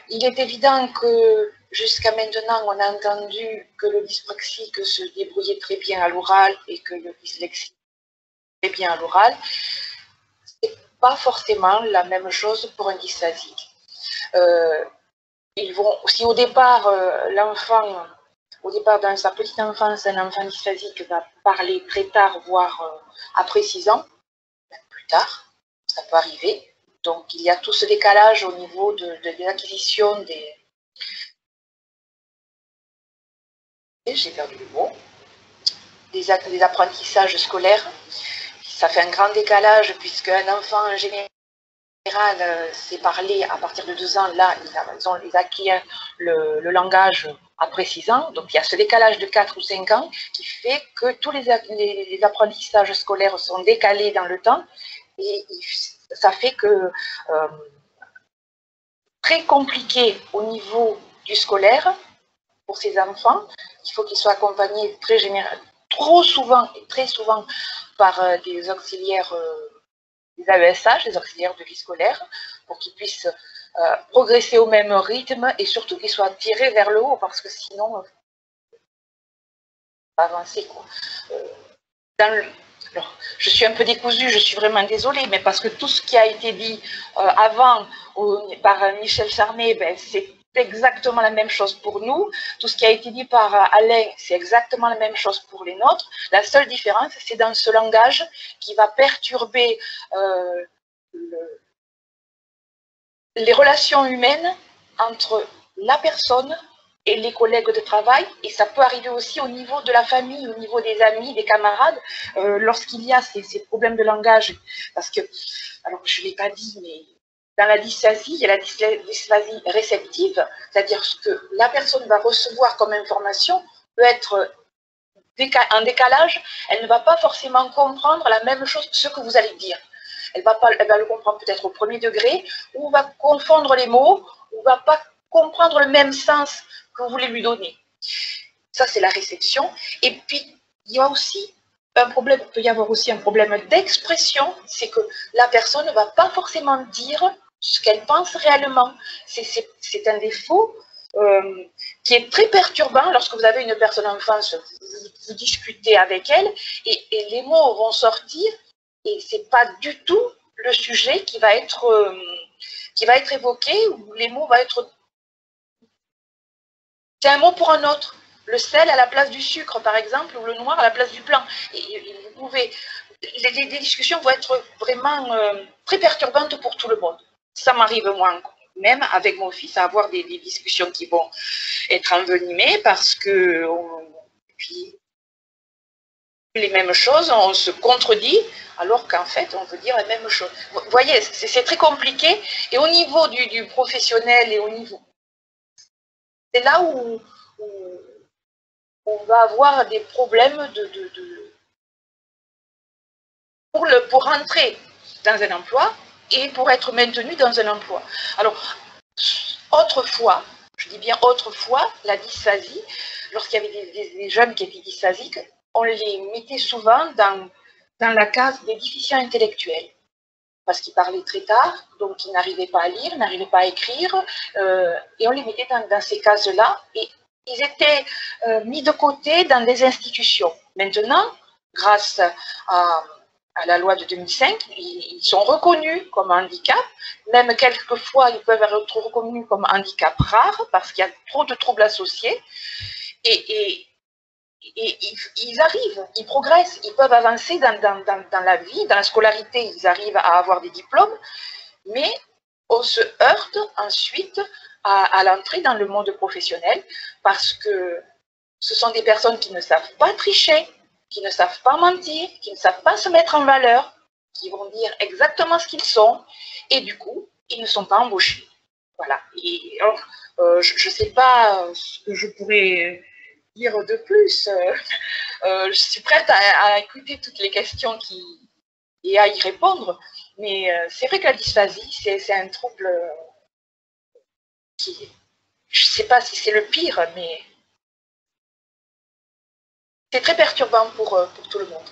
Il est évident que jusqu'à maintenant, on a entendu que le dyspraxique se débrouillait très bien à l'oral et que le dyslexique très bien à l'oral. Ce n'est pas forcément la même chose pour un dysphasique. Si au départ, l'enfant, dans sa petite enfance, un enfant dysphasique va parler très tard, voire après 6 ans, même plus tard, ça peut arriver. Donc, il y a tout ce décalage au niveau de l'acquisition j'ai perdu le mot, des apprentissages scolaires. Ça fait un grand décalage puisque un enfant en général sait parler à partir de 2 ans. Là, ils acquièrent le langage après 6 ans. Donc, il y a ce décalage de 4 ou 5 ans qui fait que tous les apprentissages scolaires sont décalés dans le temps. Et ça fait que très compliqué au niveau du scolaire pour ces enfants. Il faut qu'ils soient accompagnés très souvent par des auxiliaires, des AESH, des auxiliaires de vie scolaire, pour qu'ils puissent progresser au même rythme et surtout qu'ils soient tirés vers le haut, parce que sinon, pas avancer, quoi. Alors, je suis un peu décousue, je suis vraiment désolée, mais parce que tout ce qui a été dit avant par Michel Charnet, c'est exactement la même chose pour nous. Tout ce qui a été dit par Alain, c'est exactement la même chose pour les nôtres. La seule différence, c'est dans ce langage qui va perturber les relations humaines entre la personne et les collègues de travail, et ça peut arriver aussi au niveau de la famille, au niveau des amis, des camarades, lorsqu'il y a ces problèmes de langage. Parce que, alors je ne l'ai pas dit, mais dans la dysphasie, il y a la dysphasie réceptive, c'est-à-dire ce que la personne va recevoir comme information peut être un décalage, elle ne va pas forcément comprendre la même chose, ce que vous allez dire. Elle va le comprendre peut-être au premier degré, ou va confondre les mots, ou va pas comprendre le même sens que vous voulez lui donner. Ça, c'est la réception. Et puis, il y a aussi un problème, il peut y avoir aussi un problème d'expression, c'est que la personne ne va pas forcément dire ce qu'elle pense réellement. C'est un défaut qui est très perturbant lorsque vous avez une personne en face, vous discutez avec elle, et les mots vont sortir, et c'est pas du tout le sujet qui va être évoqué, ou les mots vont être... C'est un mot pour un autre. Le sel à la place du sucre, par exemple, ou le noir à la place du blanc. Et vous pouvez... Les discussions vont être vraiment très perturbantes pour tout le monde. Ça m'arrive moi, même avec mon fils, à avoir des discussions qui vont être envenimées parce que puis, les mêmes choses, on se contredit, alors qu'en fait, on veut dire la même chose. Vous voyez, c'est très compliqué. Et au niveau du professionnel, et au niveau... C'est là où on va avoir des problèmes pour rentrer dans un emploi et pour être maintenu dans un emploi. Alors, autrefois, je dis bien autrefois, la dysphasie, lorsqu'il y avait des jeunes qui étaient dysphasiques, on les mettait souvent dans la case des déficients intellectuels, parce qu'ils parlaient très tard, donc ils n'arrivaient pas à lire, n'arrivaient pas à écrire, et on les mettait dans ces cases-là, et ils étaient mis de côté dans des institutions. Maintenant, grâce à la loi de 2005, ils sont reconnus comme handicap, même quelquefois ils peuvent être reconnus comme handicap rare, parce qu'il y a trop de troubles associés, et ils arrivent, ils progressent, ils peuvent avancer dans la vie, dans la scolarité, ils arrivent à avoir des diplômes, mais on se heurte ensuite à l'entrée dans le monde professionnel parce que ce sont des personnes qui ne savent pas tricher, qui ne savent pas mentir, qui ne savent pas se mettre en valeur, qui vont dire exactement ce qu'ils sont, et du coup, ils ne sont pas embauchés. Voilà. Et alors, je ne sais pas ce que je pourrais dire de plus. Je suis prête à écouter toutes les questions et à y répondre, mais c'est vrai que la dysphasie, c'est un trouble qui, je ne sais pas si c'est le pire, mais c'est très perturbant pour tout le monde.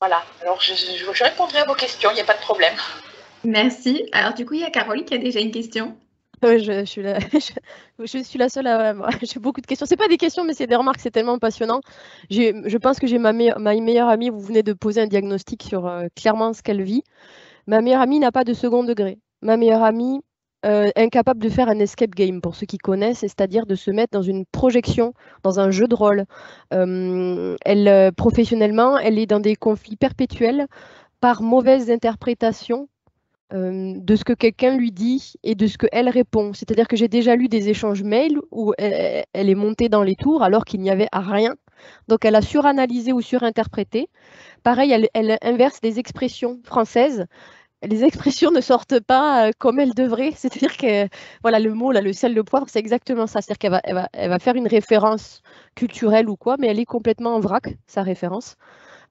Voilà, alors je répondrai à vos questions, il n'y a pas de problème. Merci. Alors du coup, il y a Carole qui a déjà une question. Oui, je suis la seule à... J'ai beaucoup de questions. Ce n'est pas des questions, mais c'est des remarques, c'est tellement passionnant. Je pense que j'ai ma meilleure amie, vous venez de poser un diagnostic sur clairement ce qu'elle vit. Ma meilleure amie n'a pas de second degré. Ma meilleure amie est incapable de faire un escape game, pour ceux qui connaissent, c'est-à-dire de se mettre dans une projection, dans un jeu de rôle. Professionnellement, elle est dans des conflits perpétuels par mauvaise interprétation de ce que quelqu'un lui dit et de ce qu'elle répond. C'est-à-dire que j'ai déjà lu des échanges mails où elle est montée dans les tours alors qu'il n'y avait rien. Donc elle a suranalysé ou surinterprété. Pareil, elle inverse des expressions françaises. Les expressions ne sortent pas comme elles devraient. C'est-à-dire que voilà, le mot, là, le sel, le poivre, c'est exactement ça. C'est-à-dire qu'elle va faire une référence culturelle ou quoi, mais elle est complètement en vrac, sa référence.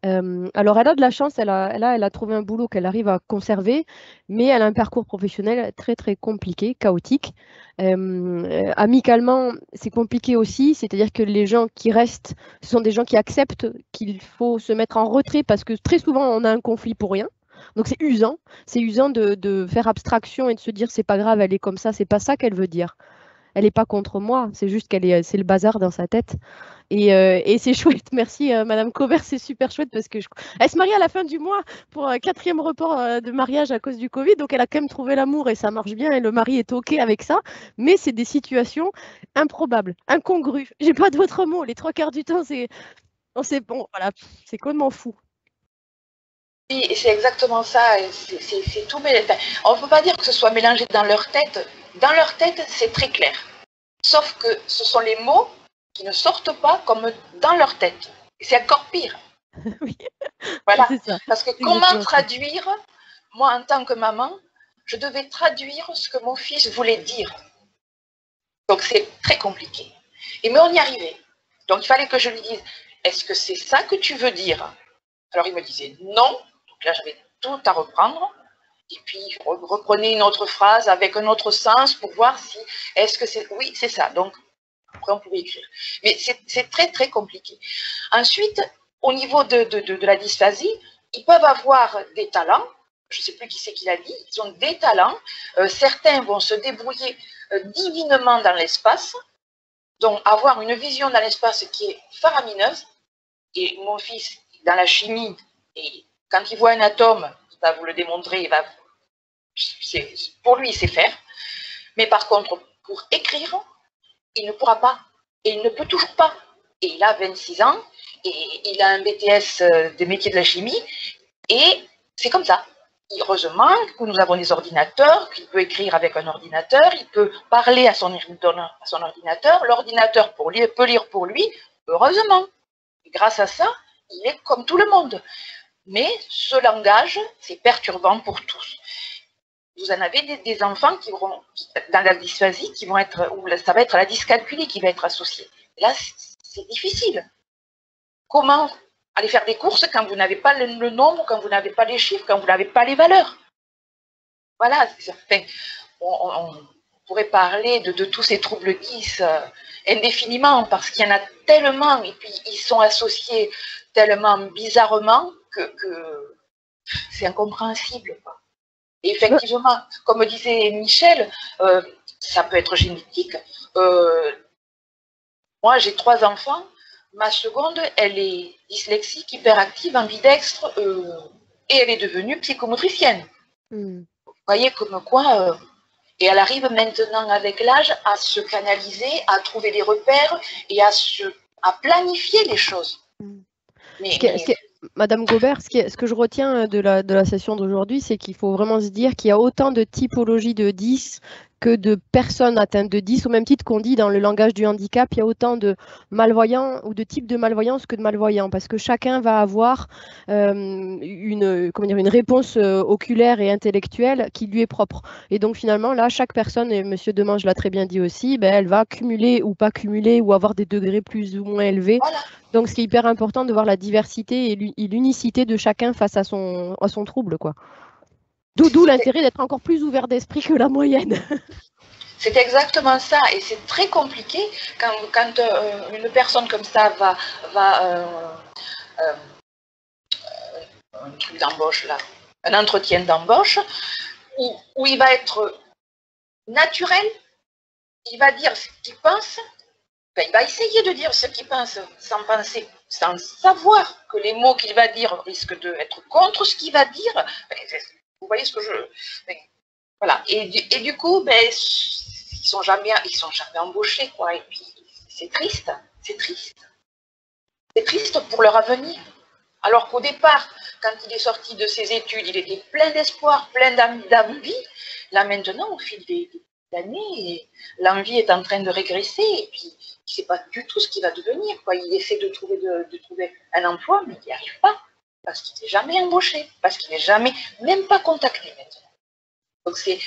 Alors, elle a de la chance, elle a trouvé un boulot qu'elle arrive à conserver, mais elle a un parcours professionnel très, très compliqué, chaotique. Amicalement, c'est compliqué aussi, c'est-à-dire que les gens qui restent, ce sont des gens qui acceptent qu'il faut se mettre en retrait parce que très souvent, on a un conflit pour rien. Donc, c'est usant de faire abstraction et de se dire c'est pas grave, elle est comme ça, c'est pas ça qu'elle veut dire. Elle n'est pas contre moi, c'est juste c'est le bazar dans sa tête. Et c'est chouette, merci Madame Cobert, c'est super chouette parce que elle se marie à la fin du mois pour un 4e report de mariage à cause du Covid, donc elle a quand même trouvé l'amour et ça marche bien et le mari est OK avec ça, mais c'est des situations improbables, incongrues. J'ai pas d'autre mot, les 3/4 du temps, bon, voilà, c'est complètement fou. Oui, c'est exactement ça, c'est tout mélangé. On ne peut pas dire que ce soit mélangé dans leur tête. Dans leur tête, c'est très clair. Sauf que ce sont les mots qui ne sortent pas comme dans leur tête. Et c'est encore pire. Oui. Voilà. Parce que comment traduire, moi en tant que maman, je devais traduire ce que mon fils voulait dire. Donc c'est très compliqué. Mais on y arrivait. Donc, il fallait que je lui dise, est-ce que c'est ça que tu veux dire? Alors, il me disait non. Donc là, j'avais tout à reprendre. Et puis, je reprenais une autre phrase avec un autre sens pour voir si, est-ce que c'est, oui, c'est ça. Donc, après, on pouvait écrire. Mais c'est très, très compliqué. Ensuite, au niveau de la dysphasie, ils peuvent avoir des talents. Je ne sais plus qui c'est qui l'a dit. Ils ont des talents. Certains vont se débrouiller divinement dans l'espace. Donc, avoir une vision dans l'espace qui est faramineuse. Et mon fils, dans la chimie, et quand il voit un atome, il va vous le démontrer, pour lui, il sait faire. Mais par contre, pour écrire, il ne pourra pas. Et il ne peut toujours pas. Et il a 26 ans, et il a un BTS des métiers de la chimie, et c'est comme ça. Heureusement que nous avons des ordinateurs, qu'il peut écrire avec un ordinateur, il peut parler à son ordinateur, l'ordinateur peut lire pour lui, heureusement. Et grâce à ça, il est comme tout le monde. Mais ce langage, c'est perturbant pour tous. Vous en avez des enfants qui vont, dans la dysphasie, qui vont être, où ça va être la dyscalculie qui va être associée. Là, c'est difficile. Comment aller faire des courses quand vous n'avez pas le nombre, quand vous n'avez pas les chiffres, quand vous n'avez pas les valeurs? Voilà, enfin, on pourrait parler de tous ces troubles 10 indéfiniment, parce qu'il y en a tellement, et puis ils sont associés tellement bizarrement que c'est incompréhensible. Et effectivement, comme disait Michel, ça peut être génétique. Moi, j'ai 3 enfants. Ma seconde, elle est dyslexique, hyperactive, ambidextre, et elle est devenue psychomotricienne. Vous voyez comme quoi, et elle arrive maintenant avec l'âge à se canaliser, à trouver des repères et à planifier les choses. Madame Gobert, ce que je retiens de la session d'aujourd'hui, c'est qu'il faut vraiment se dire qu'il y a autant de typologies de 10 que de personnes atteintes de 10, au même titre qu'on dit dans le langage du handicap, il y a autant de malvoyants ou de types de malvoyance que de malvoyants, parce que chacun va avoir une réponse oculaire et intellectuelle qui lui est propre. Et donc finalement, là, chaque personne, et M. Demange l'a très bien dit aussi, elle va cumuler ou pas cumuler ou avoir des degrés plus ou moins élevés. Voilà. Donc, ce qui est hyper important de voir la diversité et l'unicité de chacun face à son trouble, quoi. D'où l'intérêt d'être encore plus ouvert d'esprit que la moyenne. C'est exactement ça, et c'est très compliqué quand une personne comme ça un truc d'embauche là, un entretien d'embauche, où il va être naturel, il va dire ce qu'il pense. Il va essayer de dire ce qu'il pense sans penser, sans savoir que les mots qu'il va dire risquent d'être contre ce qu'il va dire. Vous voyez ce que je... Voilà. Et du coup, ils sont jamais embauchés, quoi. Et puis, c'est triste. C'est triste. C'est triste pour leur avenir. Alors qu'au départ, quand il est sorti de ses études, il était plein d'espoir, plein d'envie. Là, maintenant, au fil des années, l'envie est en train de régresser. Et puis, il ne sait pas du tout ce qu'il va devenir, quoi. Il essaie de trouver un emploi, mais il n'y arrive pas, parce qu'il n'est jamais embauché, parce qu'il n'est jamais, même pas contacté maintenant. Donc c'est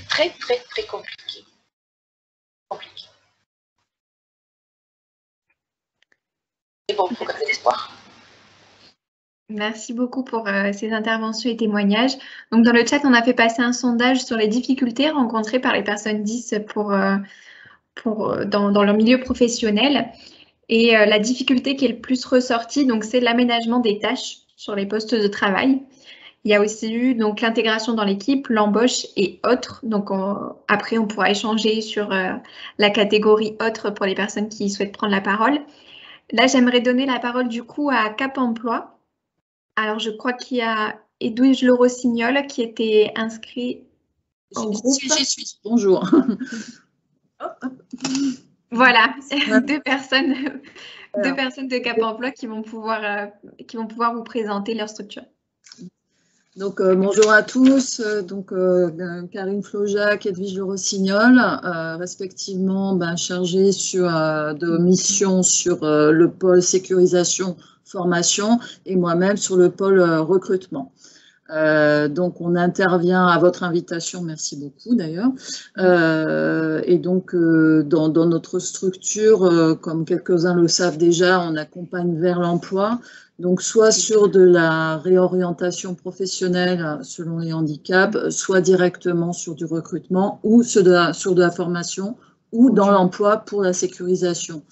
très, très, très compliqué. Mais bon, il faut garder l'espoir. Merci beaucoup pour ces interventions et témoignages. Donc dans le chat, on a fait passer un sondage sur les difficultés rencontrées par les personnes 10 dans leur milieu professionnel. Et la difficulté qui est le plus ressortie, donc c'est l'aménagement des tâches sur les postes de travail. Il y a aussi eu donc l'intégration dans l'équipe, l'embauche et autres. Donc après, on pourra échanger sur la catégorie autres pour les personnes qui souhaitent prendre la parole. Là, j'aimerais donner la parole du coup à Cap Emploi. Alors, je crois qu'il y a Edwige Le Rossignol qui était inscrit en groupe. J'y suis. Bonjour. Voilà, deux personnes de Cap Emploi qui vont pouvoir vous présenter leur structure. Donc, bonjour à tous. Donc, Karine Flojac et Edwige Le Rossignol, respectivement chargées de missions sur le pôle sécurisation formation et moi-même sur le pôle recrutement. Donc, on intervient à votre invitation, merci beaucoup d'ailleurs. Et donc, dans notre structure, comme quelques-uns le savent déjà, on accompagne vers l'emploi. Donc, soit sur de la réorientation professionnelle selon les handicaps, soit directement sur du recrutement ou sur de la formation ou dans l'emploi pour la sécurisation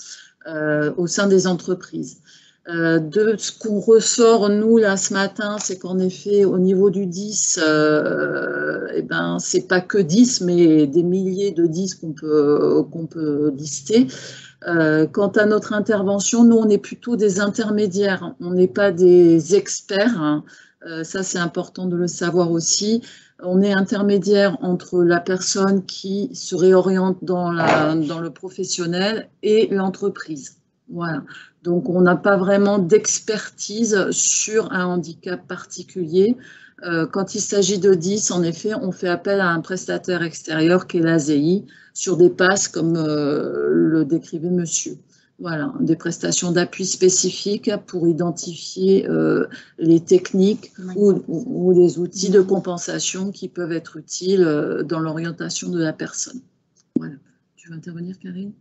au sein des entreprises. De ce qu'on ressort, nous, là, ce matin, c'est qu'en effet, au niveau du 10, eh ben, c'est pas que 10, mais des milliers de 10 qu'on peut lister. Quant à notre intervention, nous, on est plutôt des intermédiaires. On n'est pas des experts. Hein. Ça, c'est important de le savoir aussi. On est intermédiaire entre la personne qui se réoriente dans le professionnel et l'entreprise. Voilà. Donc, on n'a pas vraiment d'expertise sur un handicap particulier. Quand il s'agit de 10, en effet, on fait appel à un prestataire extérieur qui est l'ASEI sur des PASS comme le décrivait monsieur. Voilà, des prestations d'appui spécifiques pour identifier les techniques ou les outils de compensation qui peuvent être utiles dans l'orientation de la personne. Voilà. Tu veux intervenir, Karine?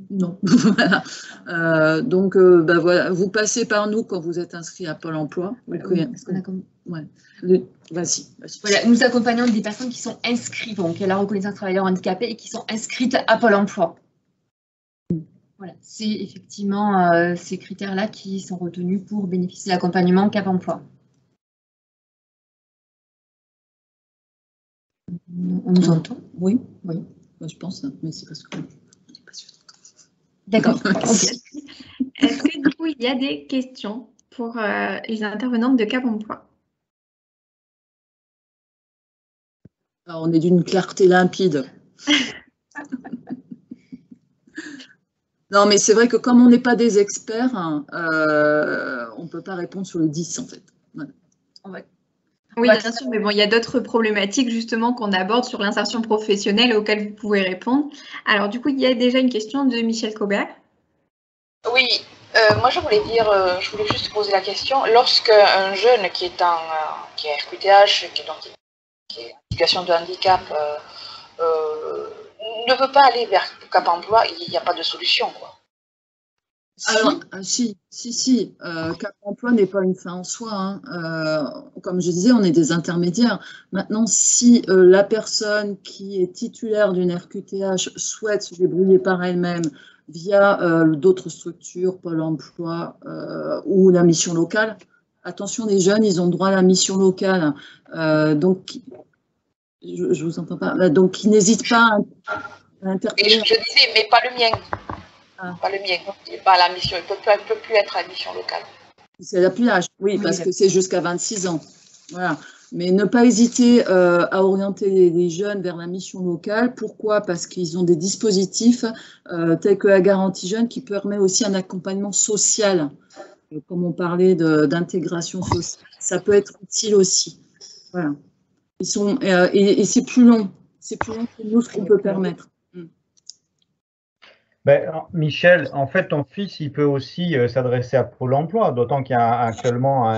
Non. Voilà. Donc, bah, voilà. Vous passez par nous quand vous êtes inscrit à Pôle emploi. Voilà, parce qu'on a comme... Ouais. Vas-y. Voilà, nous accompagnons des personnes qui sont inscrites, donc il y a la reconnaissance travailleurs handicapés et qui sont inscrites à Pôle emploi. Voilà, c'est effectivement ces critères-là qui sont retenus pour bénéficier de l'accompagnement Cap Emploi. On nous entend? Oui, oui. Je pense, mais c'est parce que je n'ai pas sûr. D'accord. Est-ce que du coup, il y a des questions pour les intervenantes de Cap Emploi? Alors, on est d'une clarté limpide. Non, mais c'est vrai que comme on n'est pas des experts, hein, on ne peut pas répondre sur le 10 en fait. Voilà. Oui, bien sûr, mais bon, il y a d'autres problématiques justement qu'on aborde sur l'insertion professionnelle auxquelles vous pouvez répondre. Alors du coup, il y a déjà une question de Michel Cobert. Oui, moi je voulais juste poser la question. Lorsque un jeune qui est RQTH, qui est en situation de handicap, ne veut pas aller vers Cap Emploi, il n'y a pas de solution, quoi. Alors, si. Cap Emploi n'est pas une fin en soi. Hein. Comme je disais, on est des intermédiaires. Maintenant, si la personne qui est titulaire d'une RQTH souhaite se débrouiller par elle-même via d'autres structures, Pôle emploi ou la mission locale, attention, les jeunes, ils ont droit à la mission locale. Donc, je vous entends pas. Donc, ils n'hésitent pas à interpeller. Et je disais, mais pas le mien. Pas le mien, pas la mission, il ne peut plus être à la mission locale. C'est l'appuyage, oui, parce que c'est jusqu'à 26 ans. Voilà. Mais ne pas hésiter à orienter les jeunes vers la mission locale. Pourquoi? Parce qu'ils ont des dispositifs tels que la garantie jeune qui permet aussi un accompagnement social. Comme on parlait d'intégration sociale, ça peut être utile aussi. Voilà. Et c'est plus long. C'est plus long que nous, ce qu'on peut permettre. Ben, Michel, en fait, ton fils, il peut aussi s'adresser à Pôle emploi, d'autant qu'il y a actuellement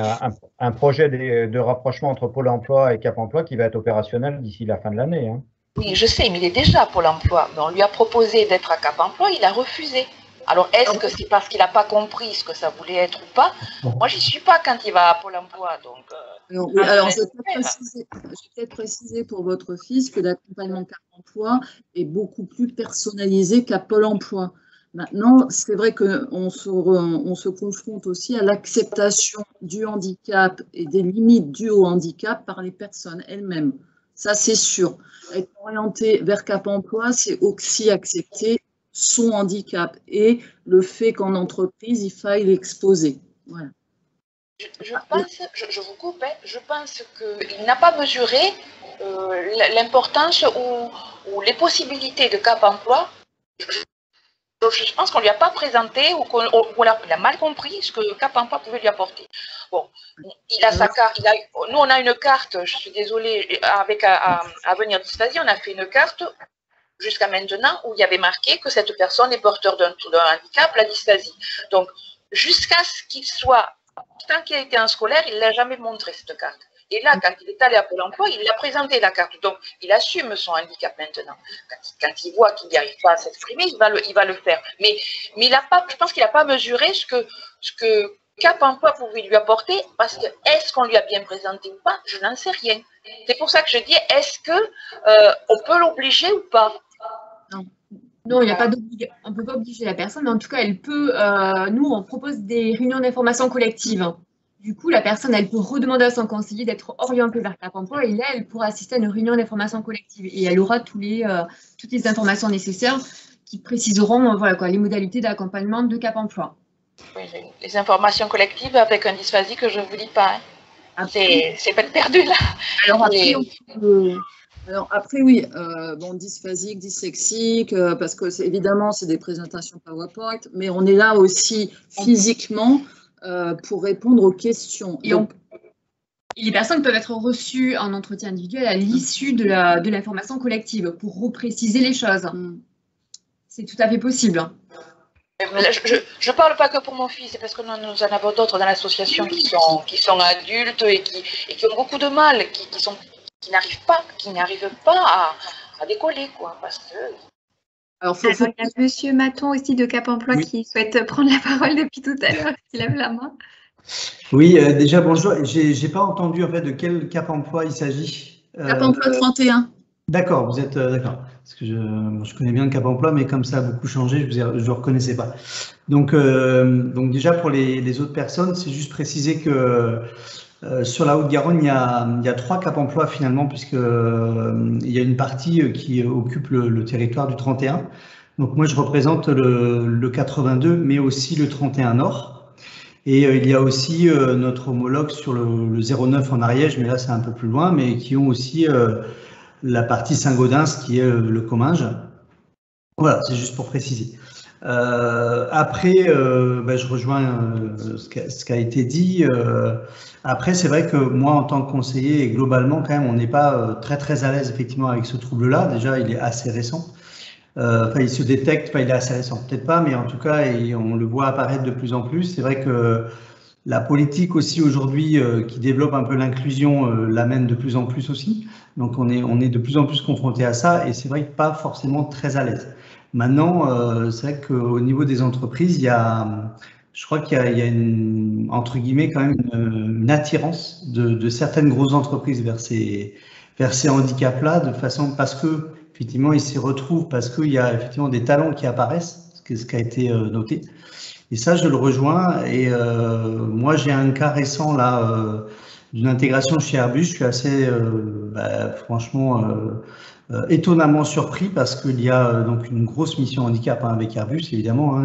un projet de rapprochement entre Pôle emploi et Cap emploi qui va être opérationnel d'ici la fin de l'année. Hein. Oui, je sais, mais il est déjà à Pôle emploi. On lui a proposé d'être à Cap emploi, il a refusé. Alors, est-ce que c'est parce qu'il n'a pas compris ce que ça voulait être ou pas? Moi, je n'y suis pas quand il va à Pôle emploi. Donc, alors je vais peut-être préciser pour votre fils que l'accompagnement Cap emploi est beaucoup plus personnalisé qu'à Pôle emploi. Maintenant, c'est vrai qu'on se confronte aussi à l'acceptation du handicap et des limites dues au handicap par les personnes elles-mêmes. Ça, c'est sûr. Être orienté vers Cap emploi, c'est aussi accepter son handicap et le fait qu'en entreprise, il faille l'exposer. Voilà. Je vous coupe, hein, je pense qu'il n'a pas mesuré l'importance ou les possibilités de Cap emploi. Je pense qu'on ne lui a pas présenté ou qu'il a mal compris ce que Cap emploi pouvait lui apporter. Bon, il a sa carte. Nous, on a une carte, je suis désolée, avec Avenir Dysphasie, on a fait une carte jusqu'à maintenant où il y avait marqué que cette personne est porteur d'un handicap, la dysphasie. Donc, jusqu'à ce qu'il soit, tant qu'il a été en scolaire, il ne l'a jamais montré cette carte. Et là, quand il est allé à Pôle emploi, il a présenté la carte. Donc, il assume son handicap maintenant. Quand il voit qu'il n'y arrive pas à s'exprimer, il va le faire. Mais il a pas, je pense qu'il n'a pas mesuré ce que Cap Emploi pouvait lui apporter, parce que est-ce qu'on lui a bien présenté ou pas, je n'en sais rien. C'est pour ça que je dis, est-ce qu'on peut l'obliger ou pas? Non, il n'y a pas d'obligation. On ne peut pas obliger la personne, mais en tout cas, elle peut. Nous, on propose des réunions d'information collective. Du coup, la personne, elle peut redemander à son conseiller d'être orientée vers Cap Emploi, et là, elle pourra assister à une réunion d'information collective. Et elle aura toutes les informations nécessaires qui préciseront voilà, les modalités d'accompagnement de Cap Emploi. Oui, les informations collectives avec un dysphasique, je ne vous dis pas. Hein. C'est peine perdue, là. Alors après, oui, bon, dysphasique, dyslexique, parce que évidemment, c'est des présentations PowerPoint, mais on est là aussi physiquement pour répondre aux questions. Et les personnes peuvent être reçues en entretien individuel à l'issue de l'information collective pour repréciser les choses. C'est tout à fait possible. Je ne parle pas que pour mon fils, c'est parce que nous en avons d'autres dans l'association qui sont adultes et qui ont beaucoup de mal, qui n'arrivent pas à décoller, quoi, parce que... Alors, il y a Monsieur Maton aussi de Cap Emploi qui souhaite prendre la parole depuis tout à l'heure, qui lève la main. Oui, déjà bonjour. J'ai pas entendu en fait de quel Cap Emploi il s'agit. Cap Emploi 31. D'accord, vous êtes d'accord. Parce que je connais bien le Cap Emploi, mais comme ça a beaucoup changé, je ne reconnaissais pas. Donc déjà pour les autres personnes, c'est juste préciser que sur la Haute-Garonne, il y a 3 Cap Emploi finalement, puisque il y a une partie qui occupe le territoire du 31. Donc moi je représente le 82, mais aussi le 31 Nord. Et il y a aussi notre homologue sur le 09 en Ariège, mais là c'est un peu plus loin, mais qui ont aussi la partie Saint-Gaudens qui est le Comminges. Voilà, c'est juste pour préciser. Après, je rejoins ce qui a été dit. Après, c'est vrai que moi, en tant que conseiller, et globalement, quand même, on n'est pas très à l'aise effectivement avec ce trouble-là. Déjà, il est assez récent. Il se détecte, il est assez récent, peut-être pas, mais en tout cas, on le voit apparaître de plus en plus. C'est vrai que la politique aussi aujourd'hui qui développe un peu l'inclusion l'amène de plus en plus aussi. Donc on est de plus en plus confronté à ça, et c'est vrai que pas forcément très à l'aise. Maintenant, c'est vrai qu'au niveau des entreprises, je crois qu'il y a une, entre guillemets, quand même une attirance de certaines grosses entreprises vers ces handicaps-là, de façon parce que effectivement ils s'y retrouvent, parce qu'il y a effectivement des talents qui apparaissent, ce qui a été noté. Et ça, je le rejoins. Et moi, j'ai un cas récent là d'une intégration chez Airbus. Je suis assez, franchement, étonnamment surpris parce qu'il y a donc une grosse mission handicap avec Airbus, évidemment.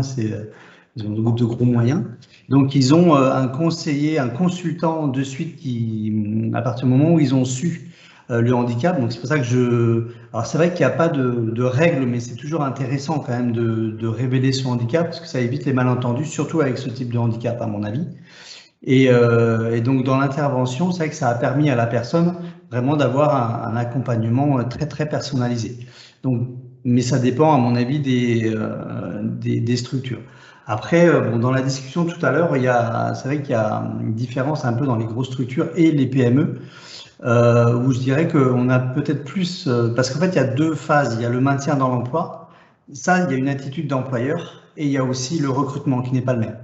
Ils ont un groupe de gros moyens. Donc, ils ont un conseiller, un consultant de suite qui, à partir du moment où ils ont su le handicap. Donc, c'est pour ça que alors, c'est vrai qu'il n'y a pas de règles, mais c'est toujours intéressant quand même de révéler son handicap parce que ça évite les malentendus, surtout avec ce type de handicap, à mon avis. Et donc, dans l'intervention, c'est vrai que ça a permis à la personne vraiment d'avoir un accompagnement très personnalisé. Donc, mais ça dépend, à mon avis, des structures. Après, dans la discussion tout à l'heure, c'est vrai qu'il y a une différence un peu dans les grosses structures et les PME. Où je dirais qu'on a peut-être plus, parce qu'en fait il y a 2 phases, il y a le maintien dans l'emploi, ça il y a une attitude d'employeur, et il y a aussi le recrutement qui n'est pas le même.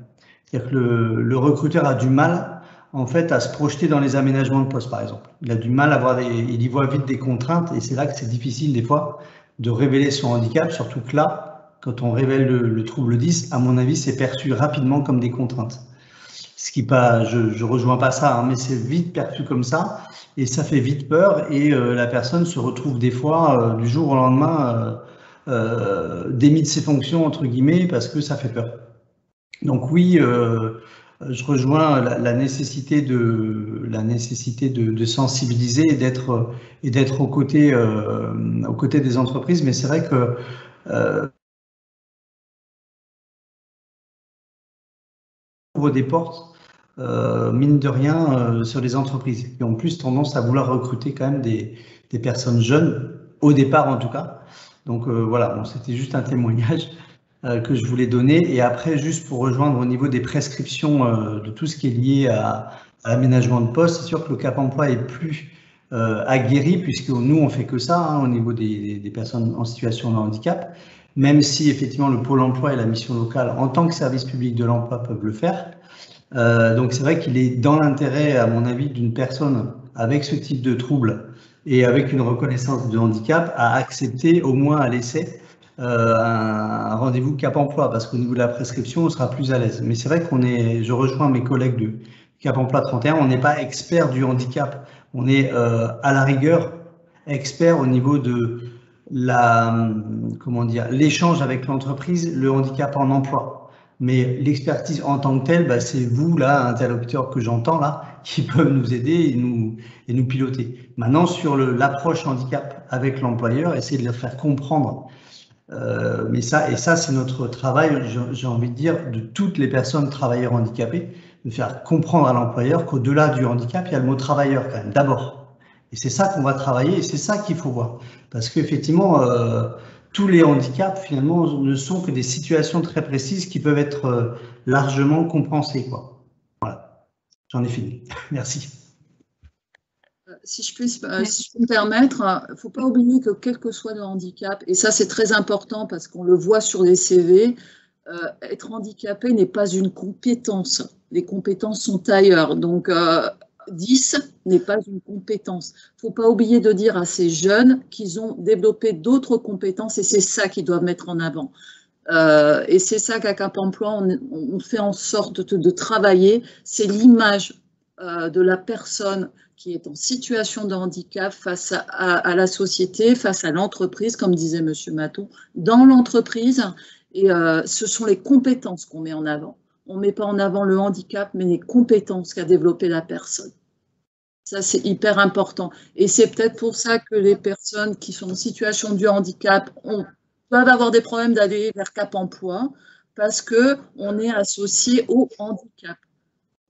C'est-à-dire que le recruteur a du mal en fait à se projeter dans les aménagements de poste par exemple. Il a du mal à voir il y voit vite des contraintes, et c'est là que c'est difficile des fois de révéler son handicap, surtout que là, quand on révèle le trouble 10, à mon avis c'est perçu rapidement comme des contraintes. Ce qui pas, je rejoins pas ça, mais c'est vite perçu comme ça. Et ça fait vite peur, et la personne se retrouve des fois du jour au lendemain démis de ses fonctions entre guillemets parce que ça fait peur. Donc oui, je rejoins la nécessité de sensibiliser et d'être aux côtés des entreprises, mais c'est vrai que ouvre des portes. Mine de rien sur les entreprises qui ont plus tendance à vouloir recruter quand même des personnes jeunes, au départ en tout cas. Donc voilà, bon, c'était juste un témoignage que je voulais donner. Et après, juste pour rejoindre au niveau des prescriptions de tout ce qui est lié à l'aménagement de poste. C'est sûr que le Cap emploi est plus aguerri, puisque nous, on fait que ça hein, au niveau des personnes en situation de handicap, même si effectivement le Pôle emploi et la mission locale, en tant que service public de l'emploi, peuvent le faire. Donc c'est vrai qu'il est dans l'intérêt, à mon avis, d'une personne avec ce type de trouble et avec une reconnaissance de handicap à accepter, au moins à l'essai, un rendez-vous Cap emploi, parce qu'au niveau de la prescription, on sera plus à l'aise. Mais c'est vrai je rejoins mes collègues de Cap emploi 31, on n'est pas expert du handicap, on est à la rigueur expert au niveau de l'échange avec l'entreprise, le handicap en emploi. Mais l'expertise en tant que telle, c'est vous, là, interlocuteur que j'entends, là, qui peuvent nous aider et nous piloter. Maintenant, sur l'approche handicap avec l'employeur, essayer de le faire comprendre. Mais ça, c'est notre travail, j'ai envie de dire, de toutes les personnes travailleurs handicapés, de faire comprendre à l'employeur qu'au-delà du handicap, il y a le mot travailleur quand même, d'abord. Et c'est ça qu'on va travailler et c'est ça qu'il faut voir. Parce qu'effectivement, tous les handicaps, finalement, ne sont que des situations très précises qui peuvent être largement compensées, quoi. Voilà, j'en ai fini. Merci. Si je peux me permettre, il ne faut pas oublier que quel que soit le handicap, et ça c'est très important parce qu'on le voit sur les CV, être handicapé n'est pas une compétence. Les compétences sont ailleurs. Donc, 10 n'est pas une compétence. Il ne faut pas oublier de dire à ces jeunes qu'ils ont développé d'autres compétences et c'est ça qu'ils doivent mettre en avant. Et c'est ça qu'à Cap emploi, on fait en sorte de travailler. C'est l'image de la personne qui est en situation de handicap face à la société, face à l'entreprise, comme disait M. Maton, dans l'entreprise. Et ce sont les compétences qu'on met en avant. On ne met pas en avant le handicap, mais les compétences qu'a développées la personne. Ça, c'est hyper important. Et c'est peut-être pour ça que les personnes qui sont en situation de handicap peuvent avoir des problèmes d'aller vers Cap emploi, parce qu'on est associé au handicap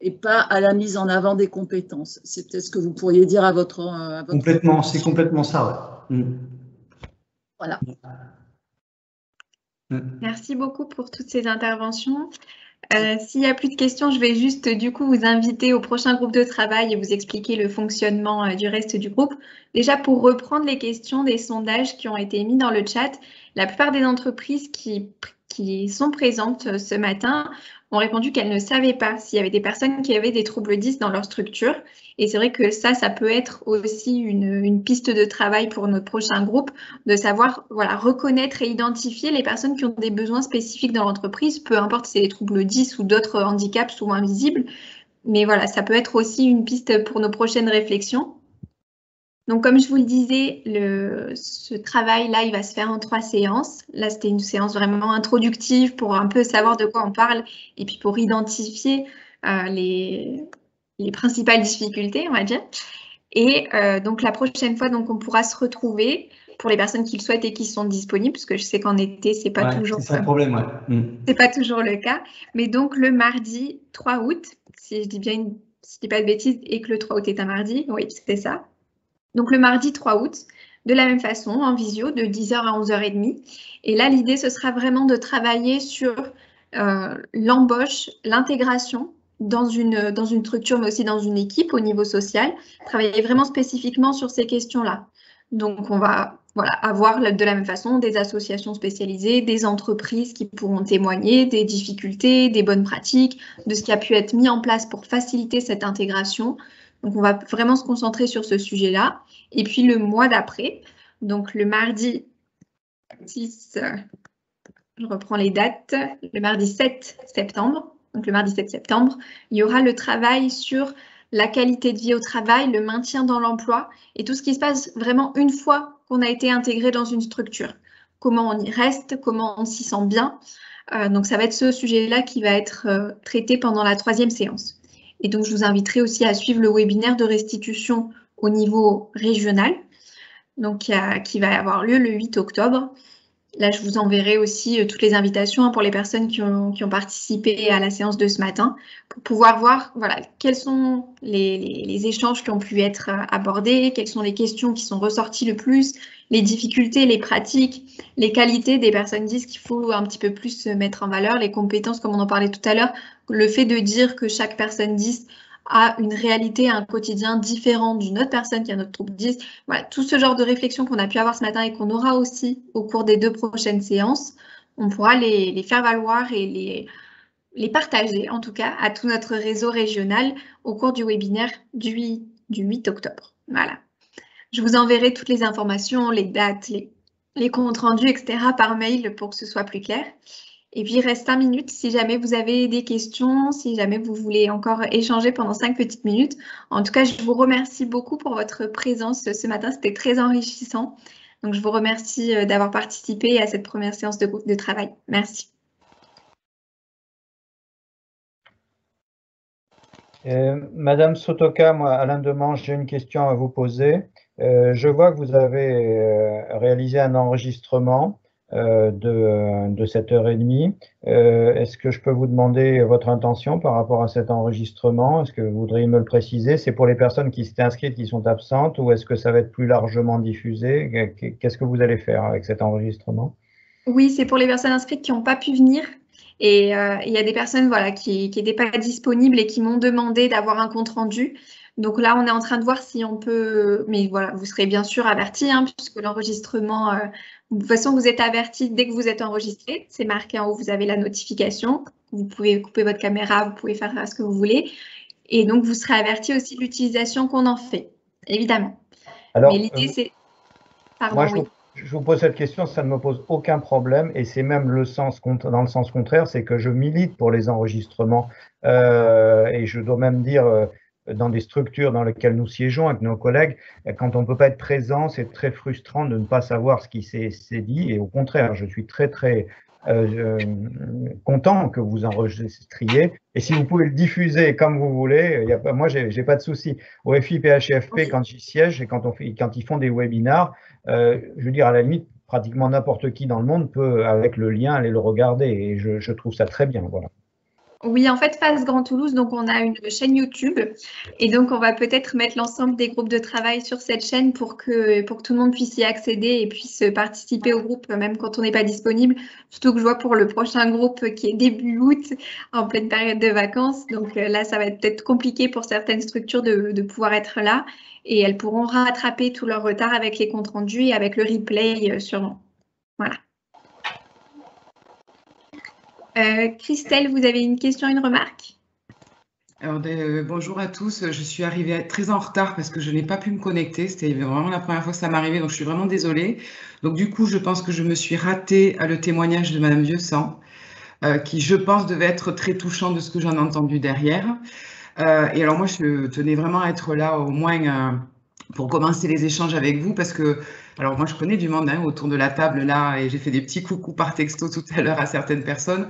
et pas à la mise en avant des compétences. C'est peut-être ce que vous pourriez dire à votre... Complètement, c'est complètement ça, ouais. Voilà. Merci beaucoup pour toutes ces interventions. S'il n'y a plus de questions, je vais juste du coup vous inviter au prochain groupe de travail et vous expliquer le fonctionnement du reste du groupe. Déjà, pour reprendre les questions des sondages qui ont été mis dans le chat, la plupart des entreprises qui sont présentes ce matin ont répondu qu'elles ne savaient pas s'il y avait des personnes qui avaient des troubles 10 dans leur structure. Et c'est vrai que ça peut être aussi une piste de travail pour notre prochain groupe, de savoir reconnaître et identifier les personnes qui ont des besoins spécifiques dans l'entreprise, peu importe si c'est les troubles 10 ou d'autres handicaps souvent invisibles. Mais voilà, ça peut être aussi une piste pour nos prochaines réflexions. Donc, comme je vous le disais, ce travail-là, il va se faire en 3 séances. Là, c'était une séance vraiment introductive pour un peu savoir de quoi on parle et puis pour identifier les principales difficultés, on va dire. Et donc, la prochaine fois, on pourra se retrouver pour les personnes qui le souhaitent et qui sont disponibles, parce que je sais qu'en été, c'est pas toujours... C'est ça le problème, ouais. C'est pas toujours le cas. Mais donc, le mardi 3 août, si je dis pas de bêtises, et que le 3 août est un mardi, oui, c'était ça. Donc, le mardi 3 août, de la même façon, en visio, de 10h à 11h30. Et là, l'idée, ce sera vraiment de travailler sur l'embauche, l'intégration dans une structure, mais aussi dans une équipe au niveau social. Travailler vraiment spécifiquement sur ces questions-là. Donc, on va avoir de la même façon des associations spécialisées, des entreprises qui pourront témoigner des difficultés, des bonnes pratiques, de ce qui a pu être mis en place pour faciliter cette intégration. Donc, on va vraiment se concentrer sur ce sujet-là. Et puis, le mois d'après, donc le mardi 6, je reprends les dates, le mardi 7 septembre, donc le mardi 7 septembre, il y aura le travail sur la qualité de vie au travail, le maintien dans l'emploi et tout ce qui se passe vraiment une fois qu'on a été intégré dans une structure. Comment on y reste, comment on s'y sent bien. Donc, ça va être ce sujet-là qui va être traité pendant la 3e séance. Et donc, je vous inviterai aussi à suivre le webinaire de restitution au niveau régional, donc qui va avoir lieu le 8 octobre. Là, je vous enverrai aussi toutes les invitations pour les personnes qui ont participé à la séance de ce matin, pour pouvoir voir quels sont les échanges qui ont pu être abordés, quelles sont les questions qui sont ressorties le plus, les difficultés, les pratiques, les qualités des personnes 10 qu'il faut un petit peu plus mettre en valeur, les compétences, comme on en parlait tout à l'heure, le fait de dire que chaque personne 10 à une réalité, à un quotidien différent d'une autre personne qui a notre trouble 10. Voilà, tout ce genre de réflexion qu'on a pu avoir ce matin et qu'on aura aussi au cours des 2 prochaines séances, on pourra les faire valoir et les partager, en tout cas, à tout notre réseau régional au cours du webinaire du 8 octobre. Voilà. Je vous enverrai toutes les informations, les dates, les comptes rendus, etc. par mail pour que ce soit plus clair. Et puis, il reste 5 minutes si jamais vous avez des questions, si jamais vous voulez encore échanger pendant 5 petites minutes. En tout cas, je vous remercie beaucoup pour votre présence ce matin. C'était très enrichissant. Donc, je vous remercie d'avoir participé à cette première séance de groupe de travail. Merci. Madame Sotoka, moi, Alain Demange, j'ai une question à vous poser. Je vois que vous avez réalisé un enregistrement de 7h30. Est-ce que je peux vous demander votre intention par rapport à cet enregistrement? Est-ce que vous voudriez me le préciser? C'est pour les personnes qui s'étaient inscrites, qui sont absentes, ou est-ce que ça va être plus largement diffusé? Qu'est-ce que vous allez faire avec cet enregistrement? Oui, c'est pour les personnes inscrites qui n'ont pas pu venir. Et il y a des personnes voilà, qui n'étaient pas disponibles et qui m'ont demandé d'avoir un compte rendu. Donc là, on est en train de voir si on peut... Mais voilà, vous serez bien sûr avertis, hein, puisque l'enregistrement... de toute façon, vous êtes avertis dès que vous êtes enregistré. C'est marqué en haut, vous avez la notification. Vous pouvez couper votre caméra, vous pouvez faire ce que vous voulez. Et donc, vous serez avertis aussi de l'utilisation qu'on en fait, évidemment. Alors, mais l'idée, c'est... Pardon, moi, oui. Je vous pose cette question, ça ne me pose aucun problème, et c'est même le sens, dans le sens contraire, c'est que je milite pour les enregistrements, et je dois même dire, dans des structures dans lesquelles nous siégeons avec nos collègues, quand on ne peut pas être présent, c'est très frustrant de ne pas savoir ce qui s'est dit, et au contraire, je suis très content que vous enregistriez, et si vous pouvez le diffuser comme vous voulez, moi j'ai pas de souci. Au FIPHFP, quand j'y siège et quand ils font des webinars, je veux dire, à la limite, pratiquement n'importe qui dans le monde peut, avec le lien, aller le regarder, et je trouve ça très bien, voilà. Oui, en fait, Face Grand Toulouse, donc on a une chaîne YouTube et donc on va peut-être mettre l'ensemble des groupes de travail sur cette chaîne pour que tout le monde puisse y accéder et puisse participer au groupe même quand on n'est pas disponible. Surtout que je vois pour le prochain groupe qui est début août, en pleine période de vacances. Donc là, ça va être peut-être compliqué pour certaines structures de pouvoir être là et elles pourront rattraper tout leur retard avec les comptes rendus et avec le replay sûrement. Voilà. Christelle, vous avez une question, une remarque? Alors, bonjour à tous. Je suis arrivée très en retard parce que je n'ai pas pu me connecter. C'était vraiment la première fois que ça m'arrivait, donc je suis vraiment désolée. Donc, du coup, je pense que je me suis ratée à le témoignage de Madame Vieuxsant, qui, je pense, devait être très touchant de ce que j'en ai entendu derrière. Et alors, moi, je tenais vraiment à être là au moins pour commencer les échanges avec vous parce que, alors moi, je connais du monde autour de la table là et j'ai fait des petits coucous par texto tout à l'heure à certaines personnes.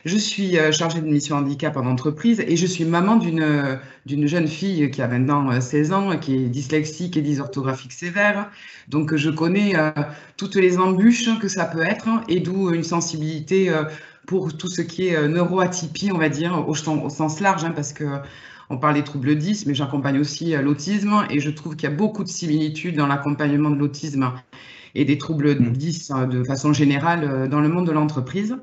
Je suis chargée de mission handicap en entreprise et je suis maman d'une jeune fille qui a maintenant 16 ans, qui est dyslexique et dysorthographique sévère. Donc, je connais toutes les embûches que ça peut être et d'où une sensibilité pour tout ce qui est neuroatypie, on va dire, au sens large, parce que on parle des troubles 10, mais j'accompagne aussi l'autisme et je trouve qu'il y a beaucoup de similitudes dans l'accompagnement de l'autisme et des troubles 10 de façon générale dans le monde de l'entreprise.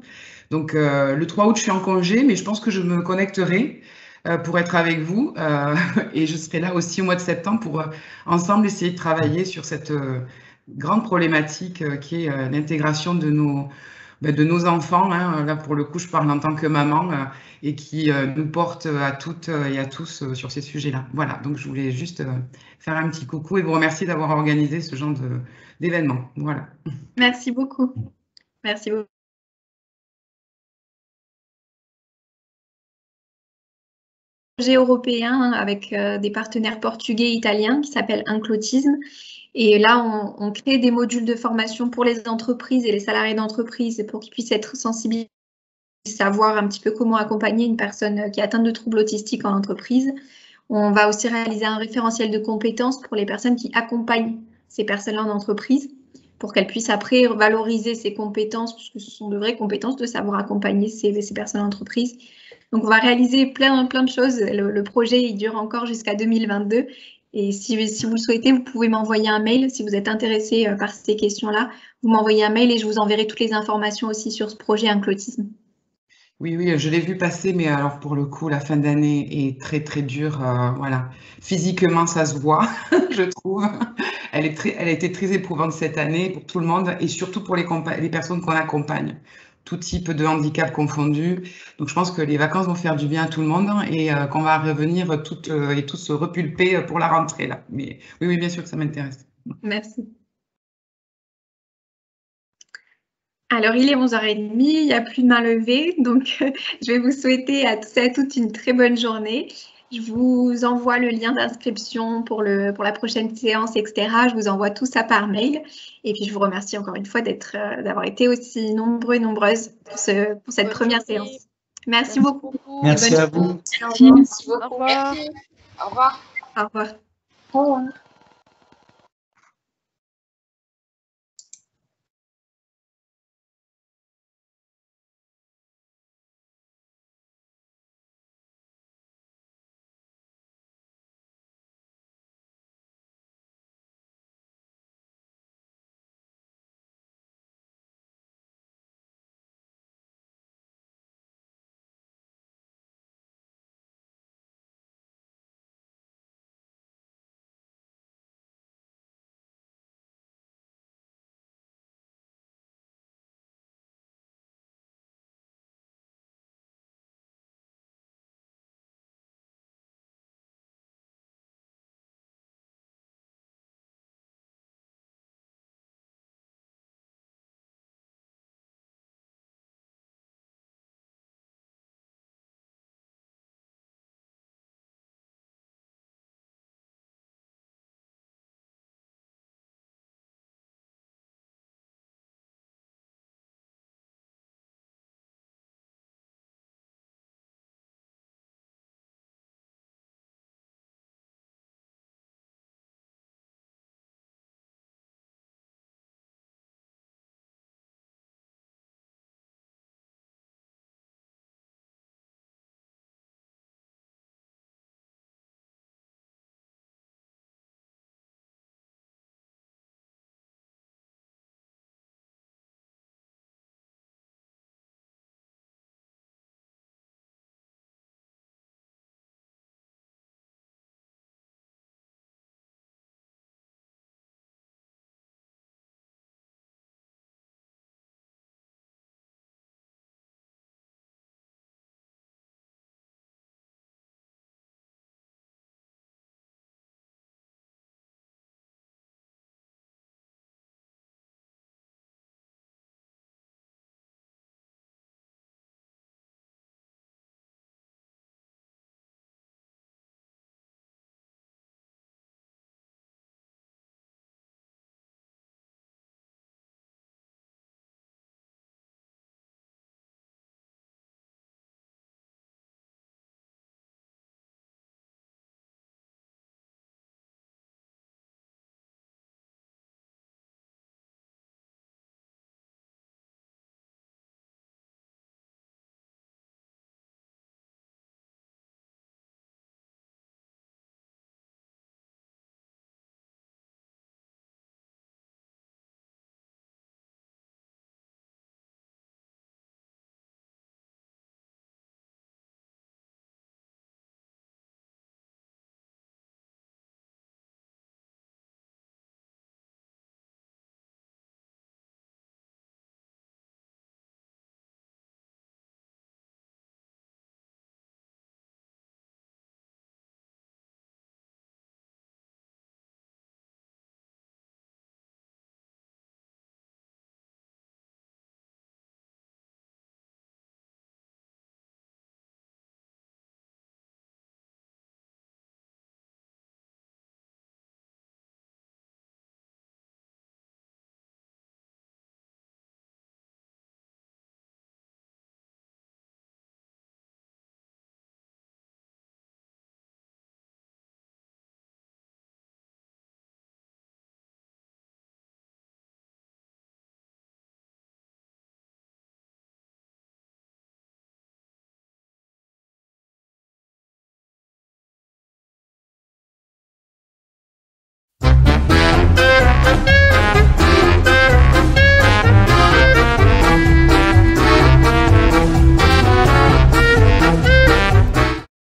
Donc, le 3 août, je suis en congé, mais je pense que je me connecterai pour être avec vous et je serai là aussi au mois de septembre pour ensemble essayer de travailler sur cette grande problématique qui est l'intégration de nos enfants. Là, pour le coup, je parle en tant que maman et qui nous porte à toutes et à tous sur ces sujets-là. Voilà, donc je voulais juste faire un petit coucou et vous remercier d'avoir organisé ce genre d'événement. Voilà. Merci beaucoup. Merci beaucoup. Projet européen avec des partenaires portugais et italiens qui s'appelle Inclotisme. Et là, on crée des modules de formation pour les entreprises et les salariés d'entreprise pour qu'ils puissent être sensibilisés, savoir un petit peu comment accompagner une personne qui est atteinte de troubles autistiques en entreprise. On va aussi réaliser un référentiel de compétences pour les personnes qui accompagnent ces personnes-là en entreprise pour qu'elles puissent après valoriser ces compétences, puisque ce sont de vraies compétences de savoir accompagner ces personnes en entreprise. Donc, on va réaliser plein de choses. Le projet, il dure encore jusqu'à 2022. Et si vous le souhaitez, vous pouvez m'envoyer un mail. Si vous êtes intéressé par ces questions-là, vous m'envoyez un mail et je vous enverrai toutes les informations aussi sur ce projet Inclotisme. Oui, oui, je l'ai vu passer, mais alors pour le coup, la fin d'année est très, très dure. Voilà. Physiquement, ça se voit, je trouve. Elle a été très éprouvante cette année pour tout le monde et surtout pour les personnes qu'on accompagne, tout type de handicap confondu. Donc, je pense que les vacances vont faire du bien à tout le monde et qu'on va revenir toutes et tous repulpés pour la rentrée, là. Mais oui, oui, bien sûr que ça m'intéresse. Merci. Alors, il est 11h30, il n'y a plus de main levée, donc je vais vous souhaiter à tous et à toutes une très bonne journée. Je vous envoie le lien d'inscription pour la prochaine séance, etc. Je vous envoie tout ça par mail. Et puis, je vous remercie encore une fois d'avoir été aussi nombreux et nombreuses pour cette première séance. Merci beaucoup. Merci à vous. Merci beaucoup. Au revoir. Merci. Au revoir. Au revoir. Au revoir.